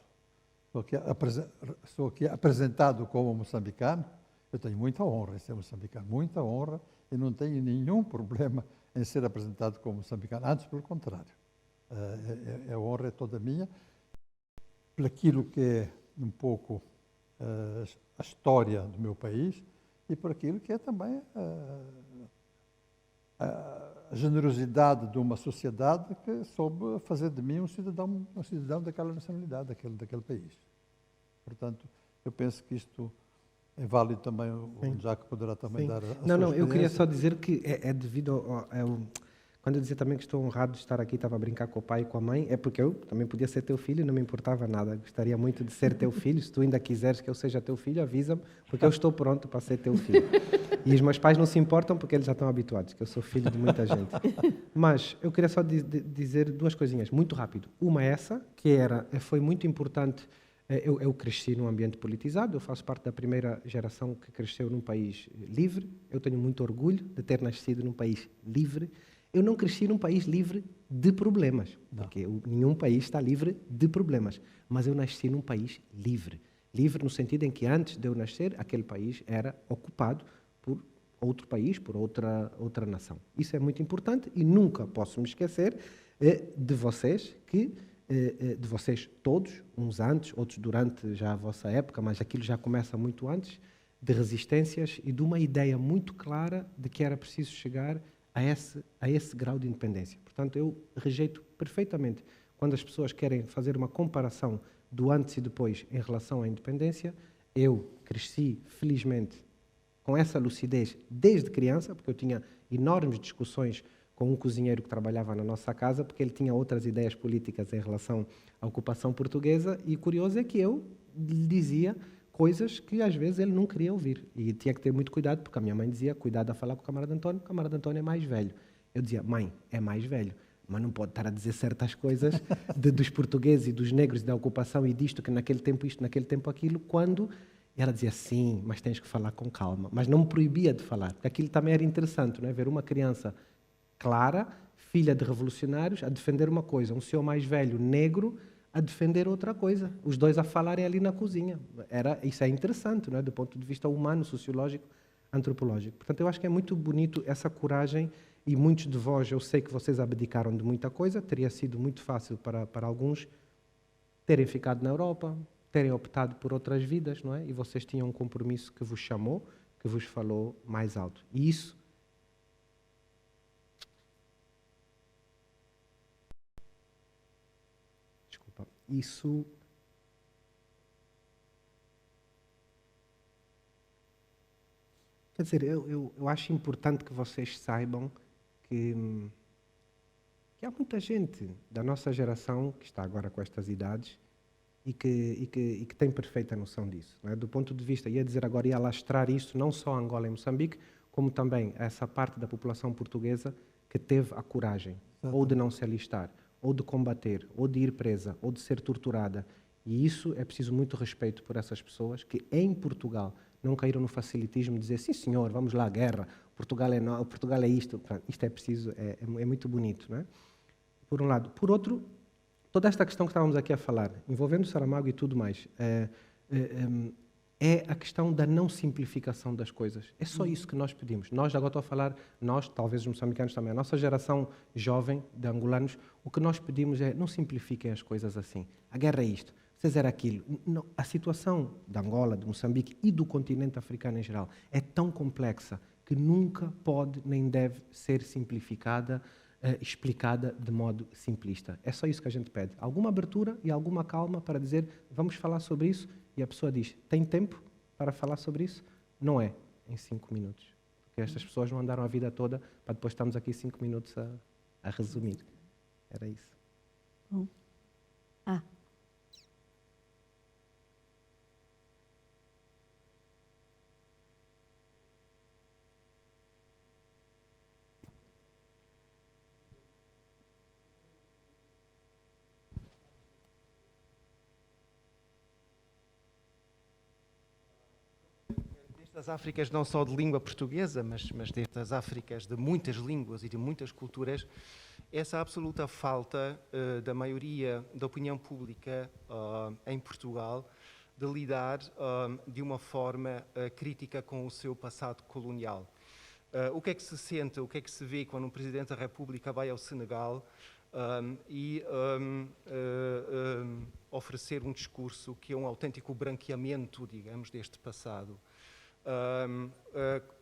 sou aqui apresentado como moçambicano, eu tenho muita honra em ser moçambicano, muita honra, e não tenho nenhum problema em ser apresentado como moçambicano, antes pelo contrário. A honra é toda minha, por aquilo que é um pouco a história do meu país e por aquilo que é também a generosidade de uma sociedade que soube fazer de mim um cidadão daquela nacionalidade, daquele país. Portanto, eu penso que isto é válido também, o Jacques poderá também dar a sua Não, eu queria experiência. só dizer que é devido Quando eu dizia também que estou honrado de estar aqui, estava a brincar com o pai e com a mãe, é porque eu também podia ser teu filho e não me importava nada. Gostaria muito de ser teu filho. Se tu ainda quiseres que eu seja teu filho, avisa-me, porque eu estou pronto para ser teu filho. E os meus pais não se importam porque eles já estão habituados, que eu sou filho de muita gente. Mas eu queria só dizer duas coisinhas, muito rápido. Uma é essa, que foi muito importante. Eu cresci num ambiente politizado, eu faço parte da primeira geração que cresceu num país livre. Eu tenho muito orgulho de ter nascido num país livre. Eu não cresci num país livre de problemas, porque nenhum país está livre de problemas, mas eu nasci num país livre. Livre no sentido em que antes de eu nascer, aquele país era ocupado por outro país, por outra nação. Isso é muito importante e nunca posso me esquecer de vocês, de vocês todos, uns antes, outros durante já a vossa época, mas aquilo já começa muito antes, de resistências e de uma ideia muito clara de que era preciso chegar a esse grau de independência. Portanto, eu rejeito perfeitamente quando as pessoas querem fazer uma comparação do antes e depois em relação à independência. Eu cresci, felizmente, com essa lucidez desde criança, porque eu tinha enormes discussões com um cozinheiro que trabalhava na nossa casa, porque ele tinha outras ideias políticas em relação à ocupação portuguesa, e curioso é que eu lhe dizia coisas que às vezes ele não queria ouvir. E tinha que ter muito cuidado, porque a minha mãe dizia, cuidado a falar com o camarada Antônio é mais velho. Eu dizia, mãe, é mais velho, mas não pode estar a dizer certas coisas dos portugueses e dos negros, da ocupação e disto, que naquele tempo isto, naquele tempo aquilo, quando ela dizia, sim, mas tens que falar com calma. Mas não me proibia de falar, porque aquilo também era interessante, não é? Ver uma criança clara, filha de revolucionários, a defender uma coisa, um senhor mais velho, negro, a defender outra coisa, os dois a falarem ali na cozinha. Isso é interessante, não é? Do ponto de vista humano, sociológico, antropológico. Portanto, eu acho que é muito bonito essa coragem, e muitos de vós, eu sei que vocês abdicaram de muita coisa, teria sido muito fácil para alguns terem ficado na Europa, terem optado por outras vidas, não é? E vocês tinham um compromisso que vos chamou, que vos falou mais alto. E isso quer dizer, eu acho importante que vocês saibam que há muita gente da nossa geração que está agora com estas idades e que tem perfeita noção disso, não é? Do ponto de vista, ia alastrar isso não só a Angola e Moçambique, como também a essa parte da população portuguesa que teve a coragem, ou de não se alistar, ou de combater, ou de ir presa, ou de ser torturada. E isso é preciso muito respeito por essas pessoas que em Portugal não caíram no facilitismo de dizer, sim senhor, vamos lá à guerra, Portugal é isto. Isto é preciso, é muito bonito, não é? Por um lado. Por outro, toda esta questão que estávamos aqui a falar, envolvendo Saramago e tudo mais, é a questão da não simplificação das coisas. É só isso que nós pedimos. Nós, agora estou a falar, nós, talvez os moçambicanos também, a nossa geração jovem de angolanos, o que nós pedimos é não simplifiquem as coisas assim. A guerra é isto, vocês era aquilo. Não, a situação da Angola, de Moçambique e do continente africano em geral é tão complexa que nunca pode nem deve ser simplificada, explicada de modo simplista. É só isso que a gente pede. Alguma abertura e alguma calma para dizer, vamos falar sobre isso. E a pessoa diz, tem tempo para falar sobre isso? Não é em 5 minutos. Porque estas pessoas não andaram a vida toda para depois estarmos aqui 5 minutos a resumir. Era isso. Bom. Das Áfricas não só de língua portuguesa, mas destas Áfricas de muitas línguas e de muitas culturas, essa absoluta falta da maioria da opinião pública em Portugal de lidar de uma forma crítica com o seu passado colonial. O que é que se sente, o que é que se vê quando um Presidente da República vai ao Senegal e oferecer um discurso que é um autêntico branqueamento, digamos, deste passado?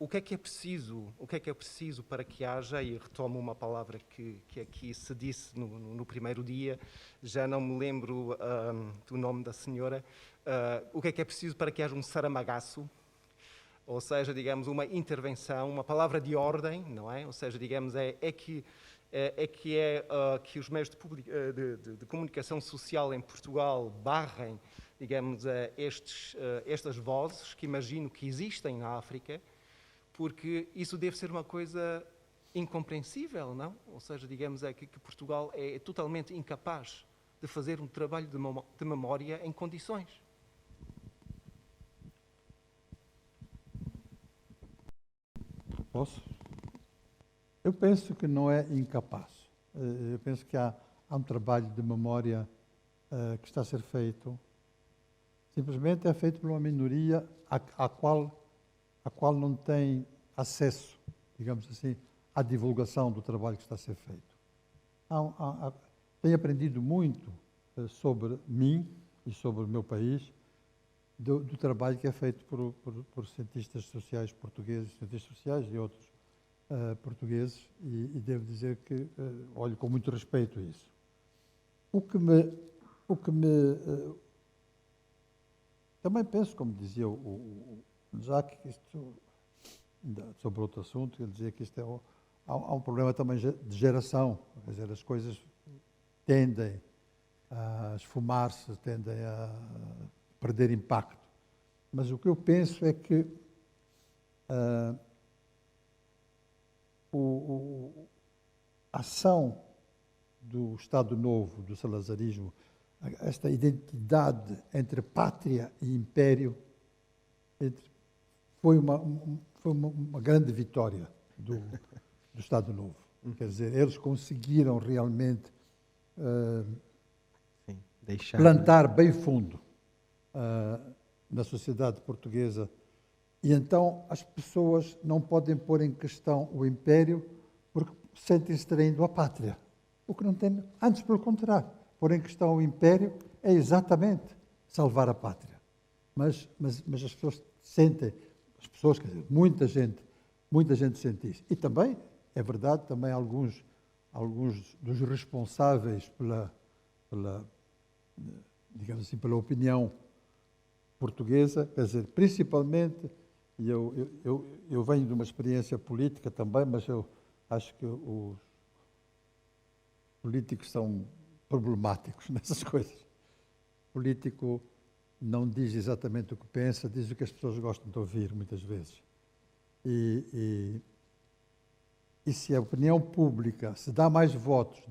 O que é preciso para que haja, e retomo uma palavra que aqui se disse no primeiro dia, já não me lembro do nome da senhora, o que é preciso para que haja um saramagaço, ou seja, digamos, uma intervenção, uma palavra de ordem, não é? Ou seja, digamos, é que que os meios de comunicação social em Portugal barrem, digamos, estas vozes que imagino que existem na África, porque isso deve ser uma coisa incompreensível, não? Ou seja, digamos, que Portugal é totalmente incapaz de fazer um trabalho de memória em condições. Posso? Eu penso que não é incapaz. Eu penso que há um trabalho de memória que está a ser feito. Simplesmente é feito por uma minoria à qual não tem acesso, digamos assim, à divulgação do trabalho que está a ser feito. Tenho aprendido muito sobre mim e sobre o meu país, do trabalho que é feito por cientistas sociais portugueses, cientistas sociais e outros portugueses, e devo dizer que olho com muito respeito a isso. Também penso, como dizia o Jacques, sobre outro assunto, ele dizia que isto há um problema também de geração, quer dizer, as coisas tendem a esfumar-se, tendem a perder impacto. Mas o que eu penso é que a ação do Estado Novo, do salazarismo, esta identidade entre pátria e império, foi uma grande vitória do Estado Novo. Quer dizer, eles conseguiram realmente plantar bem fundo na sociedade portuguesa, e então as pessoas não podem pôr em questão o império porque sentem-se traindo a pátria. O que não tem, antes pelo contrário, pôr em questão o império é exatamente salvar a pátria. Mas as pessoas sentem, quer dizer, muita gente sente isso. E também, é verdade, também alguns dos responsáveis digamos assim, pela opinião portuguesa, quer dizer, principalmente, e eu venho de uma experiência política também, mas eu acho que os políticos são problemáticos nessas coisas. O político não diz exatamente o que pensa, diz o que as pessoas gostam de ouvir, muitas vezes. E se a opinião pública se dá mais votos,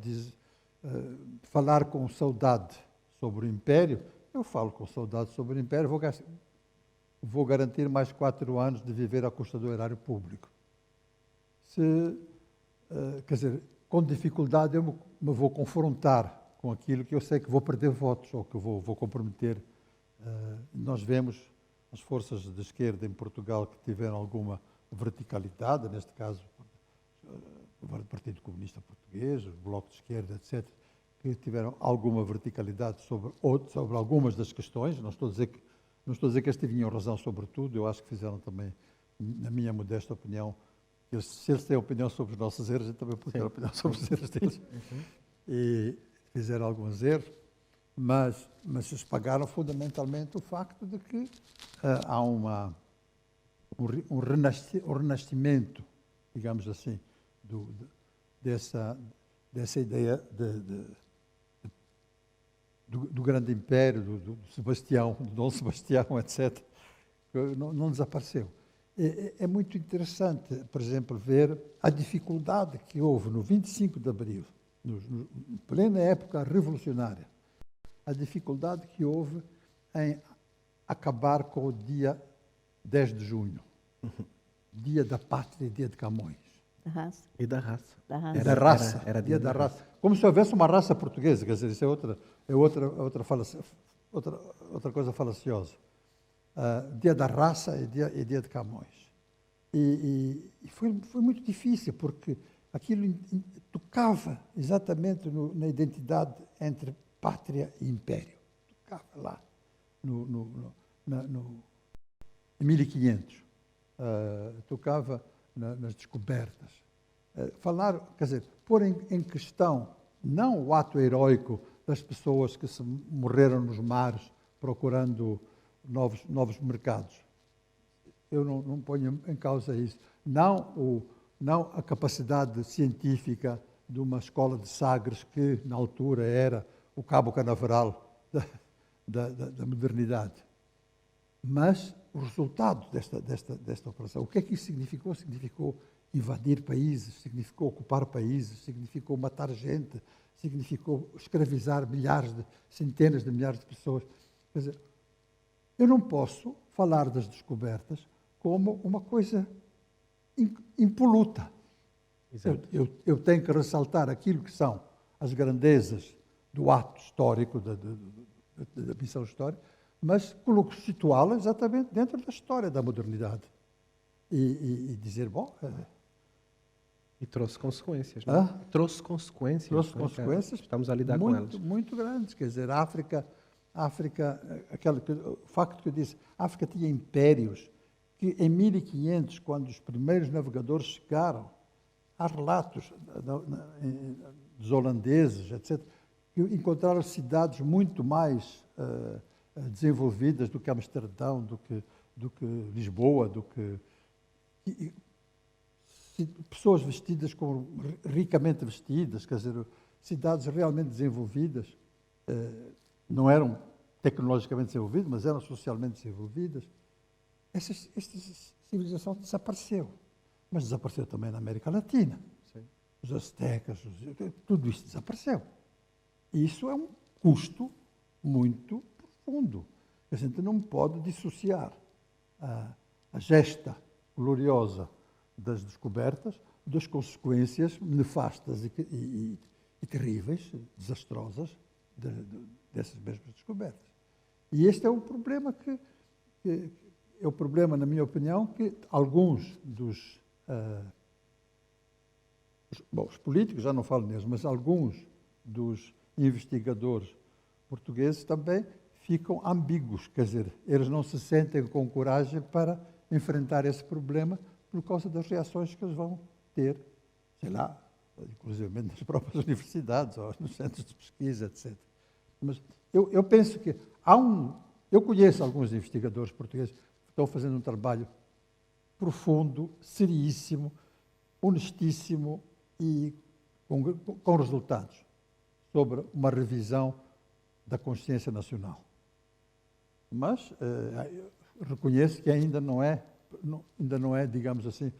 falar com saudade sobre o Império, eu falo com saudade sobre o Império, vou garantir mais 4 anos de viver à custa do erário público. Quer dizer, com dificuldade eu me vou confrontar com aquilo que eu sei que vou perder votos ou que vou comprometer. Nós vemos as forças de esquerda em Portugal que tiveram alguma verticalidade, neste caso o Partido Comunista Português, o Bloco de Esquerda, etc., que tiveram alguma verticalidade sobre algumas das questões. Não estou a dizer que eles tinham razão sobre tudo, eu acho que fizeram também, na minha modesta opinião, se eles têm opinião sobre os nossos erros, eu também posso ter opinião sobre os erros deles. E fizeram alguns erros, mas eles pagaram fundamentalmente o facto de que há um renascimento, digamos assim, dessa ideia do grande império, do Sebastião, do Dom Sebastião, etc., que não desapareceu. É muito interessante, por exemplo, ver a dificuldade que houve no 25 de Abril, em plena época revolucionária, a dificuldade que houve em acabar com o dia 10 de junho, dia da pátria e dia de Camões. Da raça. E da raça. Da raça. Da raça. Era dia da raça. Como se houvesse uma raça portuguesa, quer dizer, isso é outra coisa falaciosa. Dia da raça e dia de Camões. E foi muito difícil, porque aquilo tocava exatamente na identidade entre pátria e império. Tocava lá, em 1500. Tocava nas descobertas. Falar, quer dizer, pôr em questão não o ato heroico das pessoas que se morreram nos mares procurando novos mercados. Eu não ponho em causa isso. Não a capacidade científica de uma escola de Sagres que, na altura, era o Cabo Canaveral da modernidade. Mas o resultado desta operação, o que é que isso significou? Significou invadir países, significou ocupar países, significou matar gente, significou escravizar centenas de milhares de pessoas. Quer dizer, eu não posso falar das descobertas como uma coisa impoluta. Eu tenho que ressaltar aquilo que são as grandezas do ato histórico, da missão histórica, mas situá-la exatamente dentro da história da modernidade. E dizer, bom... E trouxe consequências, não é? Trouxe consequências. Trouxe consequências. Estamos a lidar com elas. Muito grandes. Quer dizer, a África, o facto que eu disse, a África tinha impérios que em 1500, quando os primeiros navegadores chegaram, há relatos dos holandeses, etc., que encontraram cidades muito mais desenvolvidas do que Amsterdão, do que Lisboa, pessoas vestidas ricamente vestidas, quer dizer, cidades realmente desenvolvidas, não eram tecnologicamente desenvolvidas, mas eram socialmente desenvolvidas. Essa civilização desapareceu, mas desapareceu também na América Latina. Sim. Os aztecas, tudo isso desapareceu. E isso é um custo muito profundo. A gente não pode dissociar a gesta gloriosa das descobertas das consequências nefastas e terríveis, desastrosas, dessas mesmas descobertas. E este é um problema é o problema, na minha opinião, que alguns os políticos, já não falo neles, mas alguns dos investigadores portugueses também ficam ambíguos, quer dizer, eles não se sentem com coragem para enfrentar esse problema por causa das reações que eles vão ter, sei lá, inclusive nas próprias universidades ou nos centros de pesquisa, etc. Mas eu penso que eu conheço alguns investigadores portugueses que estão fazendo um trabalho profundo, seríssimo, honestíssimo e com resultados sobre uma revisão da consciência nacional. Mas reconheço que ainda não é, digamos assim,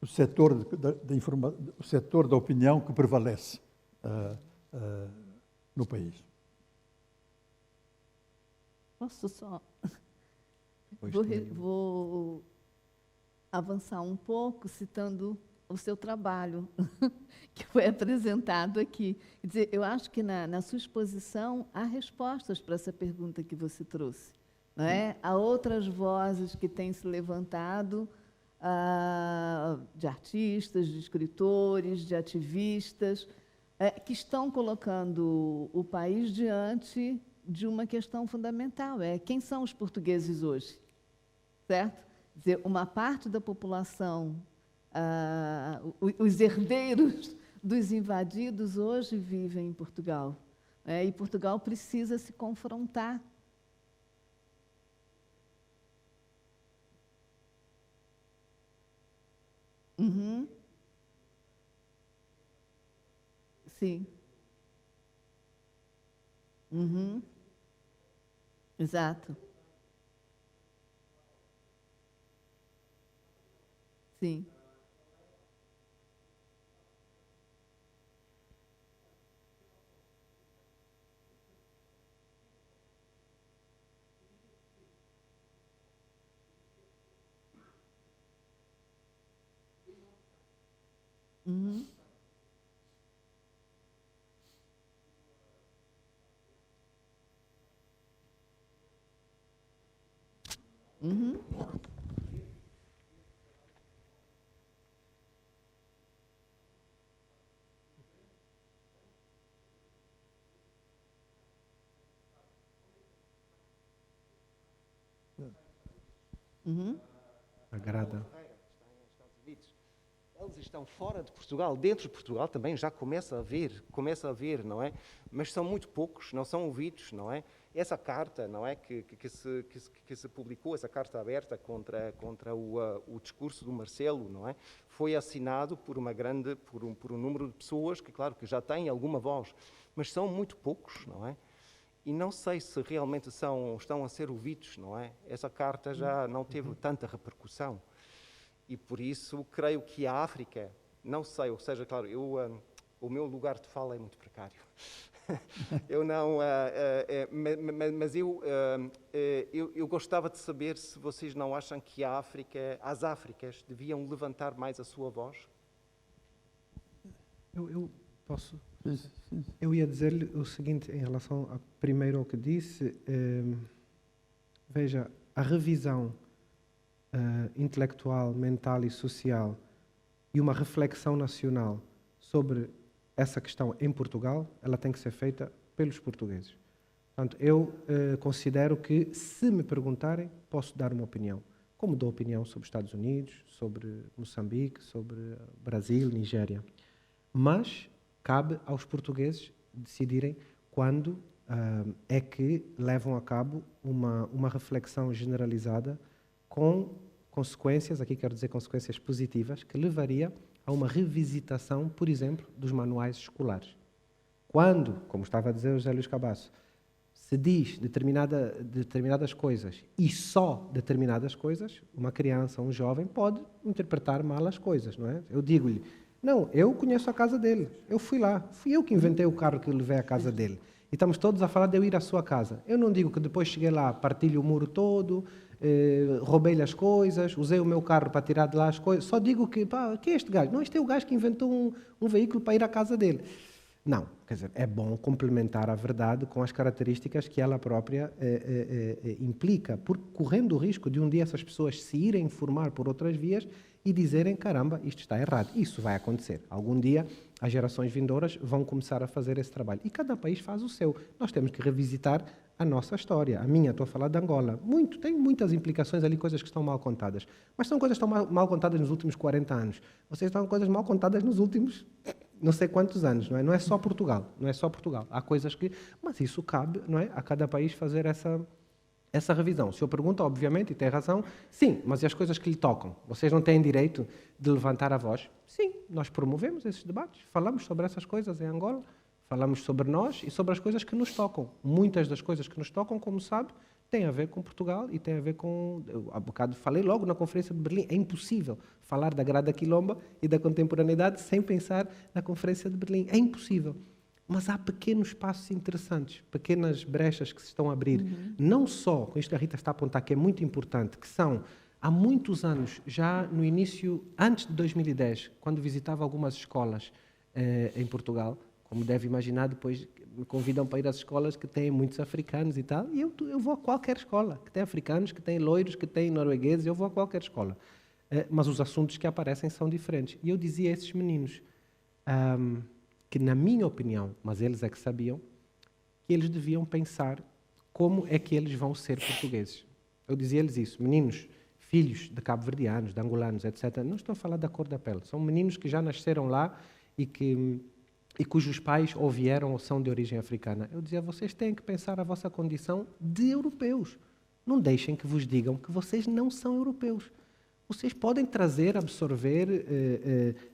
o setor da opinião que prevalece no país. Posso só... Vou avançar um pouco citando o seu trabalho, que foi apresentado aqui. Quer dizer, eu acho que na sua exposição há respostas para essa pergunta que você trouxe. Não é? Há outras vozes que têm se levantado, de artistas, de escritores, de ativistas, que estão colocando o país diante de uma questão fundamental, quem são os portugueses hoje? Certo? Quer dizer, uma parte da população, os herdeiros dos invadidos hoje vivem em Portugal. E Portugal precisa se confrontar. Uhum. Sim. Uhum. Exato. Sim. Uhum. Uhum. Uhum. Agrada. Está nos Estados Unidos. Eles estão fora de Portugal, dentro de Portugal também já começa a haver, não é? Mas são muito poucos, não são ouvidos, não é? Essa carta, não é, que se publicou, essa carta aberta contra o discurso do Marcelo, não é? Foi assinado por um número de pessoas que, claro, que já têm alguma voz, mas são muito poucos, não é? E não sei se realmente estão a ser ouvidos, não é? Essa carta já não teve tanta repercussão. E por isso creio que a África, não sei, ou seja, claro, o meu lugar de fala é muito precário. Eu não, mas eu gostava de saber se vocês não acham que as Áfricas deviam levantar mais a sua voz. Eu posso? Eu ia dizer-lhe o seguinte em relação a primeiro ao que disse. Veja, a revisão intelectual, mental e social e uma reflexão nacional sobre essa questão em Portugal, ela tem que ser feita pelos portugueses. Portanto, eu considero que, se me perguntarem, posso dar uma opinião. Como dou opinião sobre os Estados Unidos, sobre Moçambique, sobre Brasil, Nigéria. Mas cabe aos portugueses decidirem quando é que levam a cabo uma reflexão generalizada com consequências, aqui quero dizer consequências positivas, que levaria a uma revisitação, por exemplo, dos manuais escolares. Quando, como estava a dizer o José Luís Cabasso, se diz determinadas coisas e só determinadas coisas, uma criança, um jovem pode interpretar mal as coisas, não é? Eu digo-lhe, não, eu conheço a casa dele, eu fui lá, fui eu que inventei o carro que levei à casa dele. E estamos todos a falar de eu ir à sua casa. Eu não digo que depois cheguei lá, partilho o muro todo, roubei-lhe as coisas, usei o meu carro para tirar de lá as coisas, só digo que, pá, que é este gajo? Não, este é o gajo que inventou um veículo para ir à casa dele. Não, quer dizer, é bom complementar a verdade com as características que ela própria implica, porque correndo o risco de um dia essas pessoas se irem informar por outras vias e dizerem, caramba, isto está errado. Isso vai acontecer. Algum dia as gerações vindouras vão começar a fazer esse trabalho. E cada país faz o seu. Nós temos que revisitar a nossa história. A minha, estou a falar de Angola. Tem muitas implicações ali, coisas que estão mal contadas. Mas são coisas que estão mal contadas nos últimos 40 anos. Vocês estão coisas mal contadas nos últimos não sei quantos anos, não é? Não é só Portugal, não é só Portugal. Há coisas que... Mas isso cabe, não é? A cada país fazer essa revisão. Se eu pergunto, obviamente, e tem razão, sim, mas e as coisas que lhe tocam? Vocês não têm direito de levantar a voz? Sim, nós promovemos esses debates, falamos sobre essas coisas em Angola, falamos sobre nós e sobre as coisas que nos tocam. Muitas das coisas que nos tocam, como sabe, têm a ver com Portugal e têm a ver com... Eu, há bocado falei logo na Conferência de Berlim, é impossível falar da Grada Quilomba e da contemporaneidade sem pensar na Conferência de Berlim. É impossível. Mas há pequenos passos interessantes, pequenas brechas que se estão a abrir. Não só, com isto que a Rita está a apontar, que é muito importante, que são, há muitos anos, já no início, antes de 2010, quando visitava algumas escolas em Portugal, como deve imaginar, depois me convidam para ir às escolas que têm muitos africanos e tal, e eu vou a qualquer escola, que tem africanos, que tem loiros, que tem noruegueses, eu vou a qualquer escola. Mas os assuntos que aparecem são diferentes. E eu dizia a esses meninos que, na minha opinião, mas eles é que sabiam, que eles deviam pensar como é que eles vão ser portugueses. Eu dizia-lhes isso, meninos, filhos de cabo-verdianos, de angolanos, etc., não estou a falar da cor da pele, são meninos que já nasceram lá e cujos pais ou vieram ou são de origem africana. Eu dizia, vocês têm que pensar a vossa condição de europeus. Não deixem que vos digam que vocês não são europeus. Vocês podem trazer, absorver,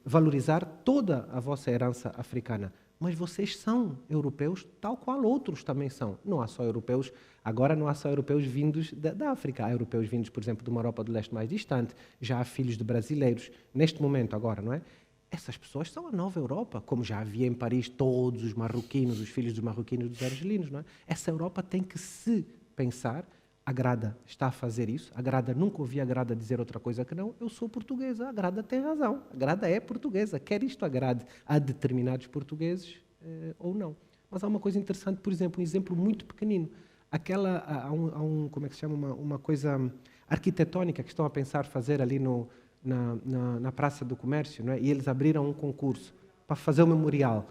valorizar toda a vossa herança africana, mas vocês são europeus tal qual outros também são. Não há só europeus, agora não há só europeus vindos da África, há europeus vindos, por exemplo, de uma Europa do Leste mais distante, já há filhos de brasileiros, neste momento agora, não é? Essas pessoas são a nova Europa, como já havia em Paris todos os marroquinos, os filhos dos marroquinos, dos argelinos, não é? Essa Europa tem que se pensar. A Grada está a fazer isso. A Grada, nunca ouvi a Grada dizer outra coisa que não. Eu sou portuguesa. A Grada tem razão. A Grada é portuguesa. Quer isto agrade a determinados portugueses ou não. Mas há uma coisa interessante, por exemplo, um exemplo muito pequenino. Há como é que se chama? Uma coisa arquitetónica que estão a pensar fazer ali na Praça do Comércio, não é? E eles abriram um concurso para fazer o memorial.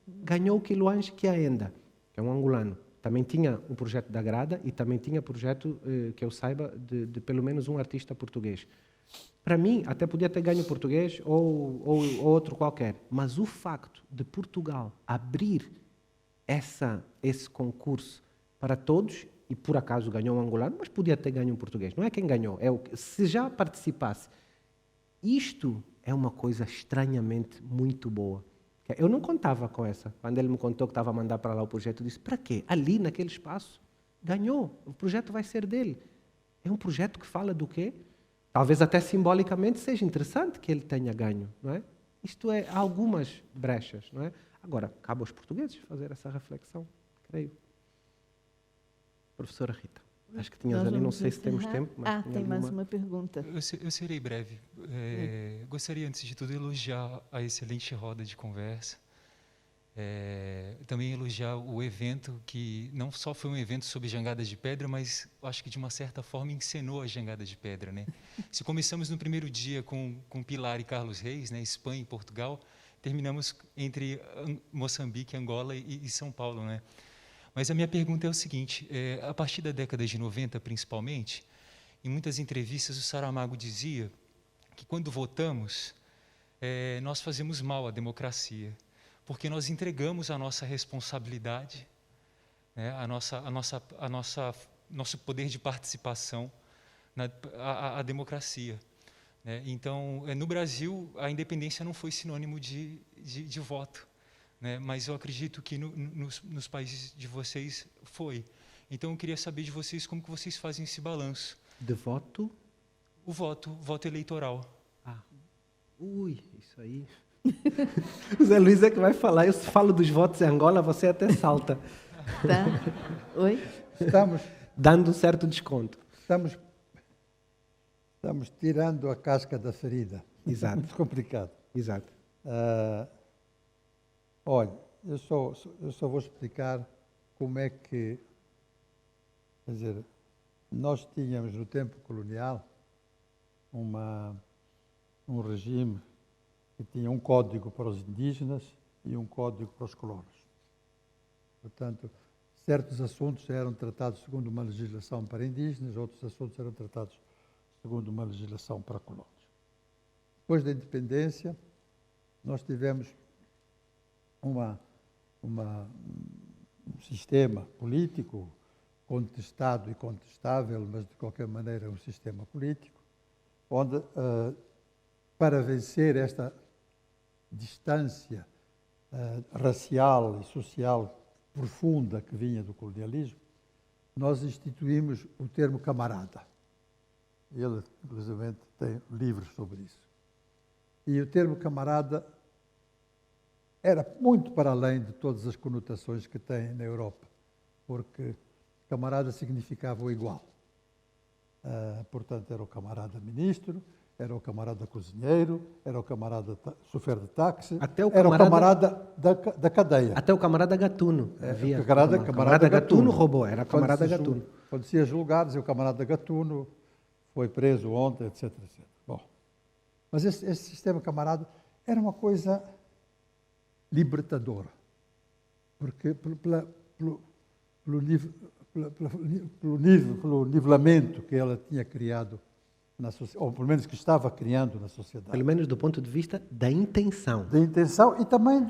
Ganhou o Quiloange Kiaenda, que é um angolano. Também tinha um projeto da Grada e também tinha projeto, que eu saiba, de pelo menos um artista português. Para mim, até podia ter ganho português ou outro qualquer, mas o facto de Portugal abrir esse concurso para todos, e por acaso ganhou um angolano, mas podia ter ganho um português. Não é quem ganhou, se já participasse. Isto é uma coisa estranhamente muito boa. Eu não contava com essa. Quando ele me contou que estava a mandar para lá o projeto, eu disse, para quê? Ali, naquele espaço, ganhou. O projeto vai ser dele. É um projeto que fala do quê? Talvez até simbolicamente seja interessante que ele tenha ganho, não é? Isto é, há algumas brechas, não é? Agora, cabe aos portugueses fazer essa reflexão, creio. Professora Rita, acho que tinhas Nós ali, não vamos sei se temos encerrar. tempo, mas tinha tem ali mais uma pergunta. Eu serei breve. Gostaria, antes de tudo, elogiar a excelente roda de conversa. Também elogiar o evento, que não só foi um evento sobre jangadas de pedra, mas acho que, de uma certa forma, encenou a jangada de pedra, né? Se começamos no primeiro dia com Pilar e Carlos Reis, né, Espanha e Portugal, terminamos entre Moçambique, Angola e São Paulo, né? Mas a minha pergunta é o seguinte, a partir da década de 90, principalmente, em muitas entrevistas o Saramago dizia que, quando votamos, nós fazemos mal à democracia, porque nós entregamos a nossa responsabilidade, né, nosso poder de participação à democracia, né? Então, no Brasil, a independência não foi sinônimo de voto, né? Mas eu acredito que nos países de vocês foi. Então, eu queria saber de vocês como que vocês fazem esse balanço. De voto? O voto eleitoral. Isso aí. O Zé Luís é que vai falar. Eu falo dos votos em Angola, você até salta. Tá? Oi? Estamos Dando um certo desconto. Estamos tirando a casca da ferida. Exato. Muito complicado. Exato. Olha, eu só vou explicar como é que, quer dizer, nós tínhamos no tempo colonial um regime que tinha um código para os indígenas e um código para os colonos. Portanto, certos assuntos eram tratados segundo uma legislação para indígenas, outros assuntos eram tratados segundo uma legislação para colonos. Depois da independência, nós tivemos um sistema político contestado e contestável, mas de qualquer maneira um sistema político, onde, para vencer esta distância racial e social profunda que vinha do colonialismo, nós instituímos o termo camarada. Ele, inclusive, tem livros sobre isso. E o termo camarada era muito para além de todas as conotações que tem na Europa, porque camarada significava o igual. Portanto, era o camarada ministro, era o camarada cozinheiro, era o camarada chofer de táxi, era o camarada da cadeia. Até o camarada gatuno. Havia camarada gatuno roubou, era camarada gatuno. Quando se ia julgar, dizia o camarada gatuno foi preso ontem, etc, etc. Bom, mas esse sistema camarada era uma coisa libertadora, porque pelo nivelamento que ela tinha criado, ou pelo menos que estava criando na sociedade. Pelo menos do ponto de vista da intenção. Da intenção e também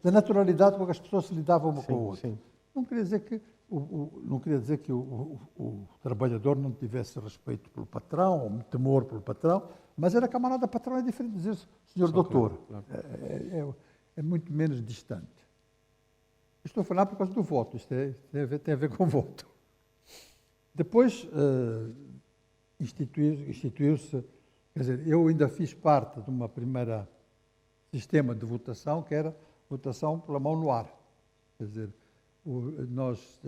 da naturalidade com que as pessoas se lidavam uma com a outra. Sim. Não queria dizer que o trabalhador não tivesse respeito pelo patrão, ou temor pelo patrão, mas era camarada patrão, é diferente de dizer senhor doutor. Claro. É muito menos distante. Estou a falar por causa do voto, isto tem a ver com o voto. Depois instituiu-se, quer dizer, eu ainda fiz parte de uma primeira sistema de votação, que era votação pela mão no ar. Quer dizer, nós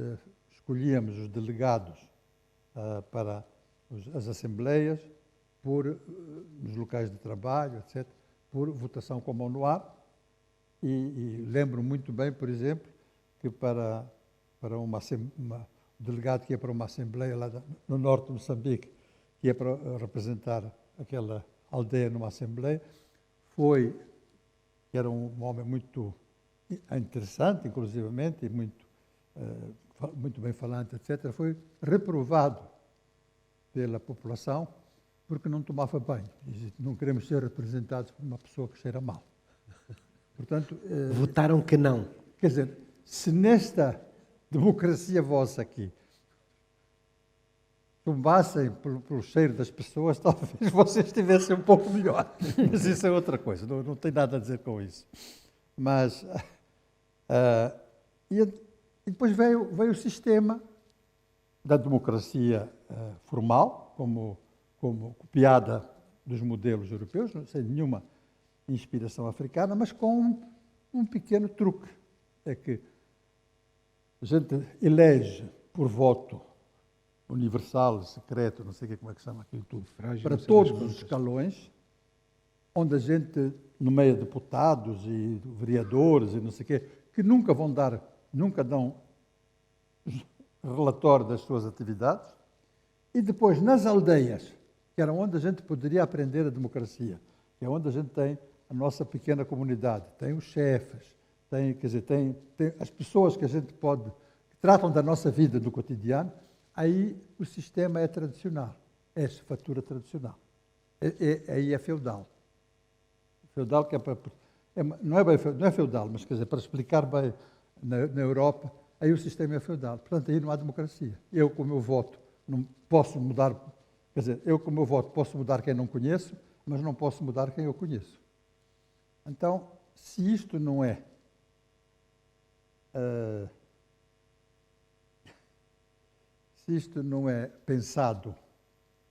escolhíamos os delegados para as assembleias, nos locais de trabalho, etc., por votação com a mão no ar. E lembro muito bem, por exemplo, que para o delegado que ia para uma assembleia lá no norte de Moçambique, que ia para representar aquela aldeia numa assembleia, que era um homem muito interessante, inclusivamente, e muito bem falante, etc., foi reprovado pela população porque não tomava banho. Não queremos ser representados por uma pessoa que cheira mal. Portanto, Votaram que não. quer dizer, se nesta democracia vossa aqui tomassem pelo cheiro das pessoas, talvez vocês estivessem um pouco melhor. Mas isso é outra coisa, não tem nada a dizer com isso. Mas, e depois veio o sistema da democracia formal, como copiada dos modelos europeus, sem nenhuma inspiração africana, mas com um pequeno truque. É que a gente elege por voto universal, secreto, não sei como é que chama aquilo tudo, para todos os escalões, onde a gente nomeia deputados e vereadores e não sei o quê, que nunca dão relatório das suas atividades, e depois nas aldeias, que era onde a gente poderia aprender a democracia, que é onde a gente tem a nossa pequena comunidade, tem os chefes, tem as pessoas que a gente que tratam da nossa vida do cotidiano. Aí o sistema é tradicional, é a fatura tradicional. Aí é feudal. Feudal que não é feudal, mas quer dizer, para explicar bem na Europa, aí o sistema é feudal. Portanto, aí não há democracia. Eu, com o meu voto, não posso mudar, quer dizer, eu com o meu voto posso mudar quem não conheço, mas não posso mudar quem eu conheço. Então, se isto não é pensado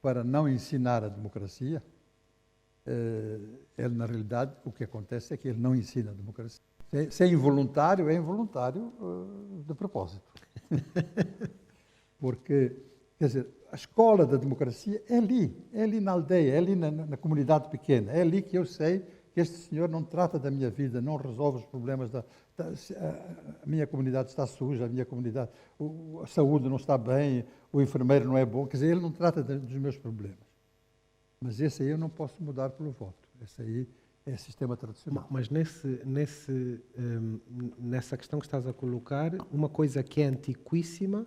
para não ensinar a democracia, ele, na realidade, o que acontece é que ele não ensina a democracia. Se é involuntário, de propósito. Porque, quer dizer, a escola da democracia é ali na aldeia, é ali na comunidade pequena, é ali que eu sei que este senhor não trata da minha vida, não resolve os problemas a minha comunidade está suja, a minha comunidade, a saúde não está bem, o enfermeiro não é bom, quer dizer, ele não trata dos meus problemas. Mas esse aí eu não posso mudar pelo voto, esse aí é sistema tradicional. Mas nessa questão que estás a colocar, uma coisa que é antiquíssima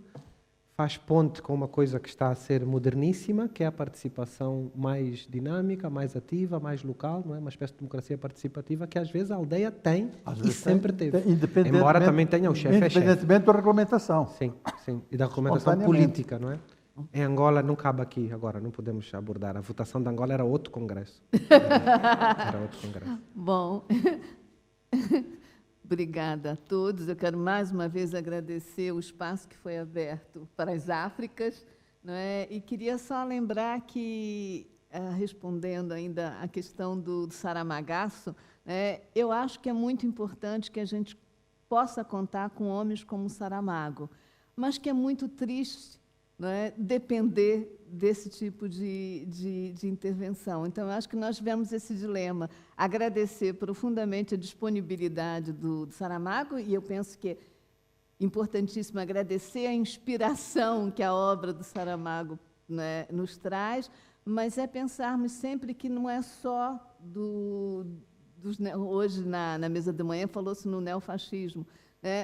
faz ponte com uma coisa que está a ser moderníssima, que é a participação mais dinâmica, mais ativa, mais local, não é? Uma espécie de democracia participativa que às vezes a aldeia tem e sempre teve. Embora também tenha o chefe é chefe. Independentemente da regulamentação. Sim, e da regulamentação política, não é? Em Angola não cabe aqui agora, não podemos abordar. A votação de Angola era outro congresso. Era outro congresso. Bom, obrigada a todos. Eu quero mais uma vez agradecer o espaço que foi aberto para as Áfricas, não é? E queria só lembrar que, respondendo ainda à questão do Saramagaço, eu acho que é muito importante que a gente possa contar com homens como o Saramago, mas que é muito triste, não é, depender desse tipo de intervenção. Então, eu acho que nós tivemos esse dilema. Agradecer profundamente a disponibilidade do Saramago, e eu penso que é importantíssimo agradecer a inspiração que a obra do Saramago, né, nos traz, mas é pensarmos sempre que não é só hoje, na mesa de manhã, falou-se no neofascismo.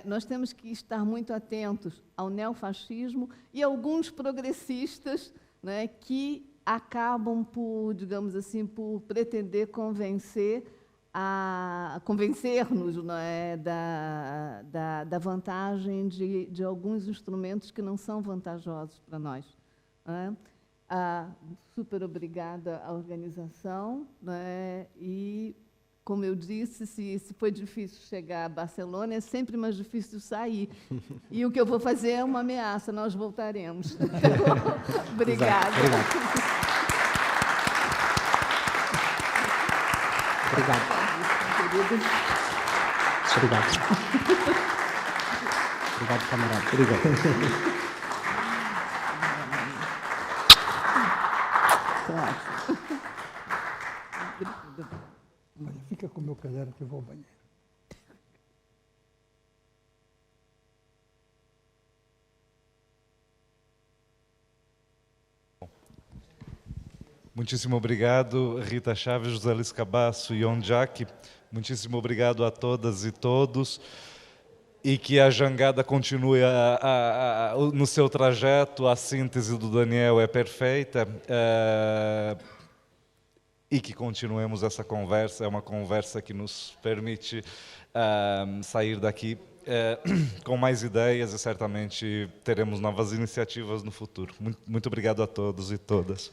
Nós temos que estar muito atentos ao neofascismo e alguns progressistas, né, que acabam por, digamos assim, por pretender convencer-nos, não é, da vantagem de alguns instrumentos que não são vantajosos para nós. Não é? Super obrigada à organização, não é? E, como eu disse, se foi difícil chegar a Barcelona, é sempre mais difícil sair. E o que eu vou fazer é uma ameaça, nós voltaremos. Obrigada. Obrigado. Obrigado, camarada. Obrigado. Fica com o meu caderno que eu vou ao banheiro. Muitíssimo obrigado, Rita Chaves, José Luís Cabasso e Ion Jack. Muitíssimo obrigado a todas e todos. e que a jangada continue no seu trajeto. A síntese do Daniel é perfeita. E que continuemos essa conversa. É uma conversa que nos permite sair daqui com mais ideias e certamente teremos novas iniciativas no futuro. Muito obrigado a todos e todas.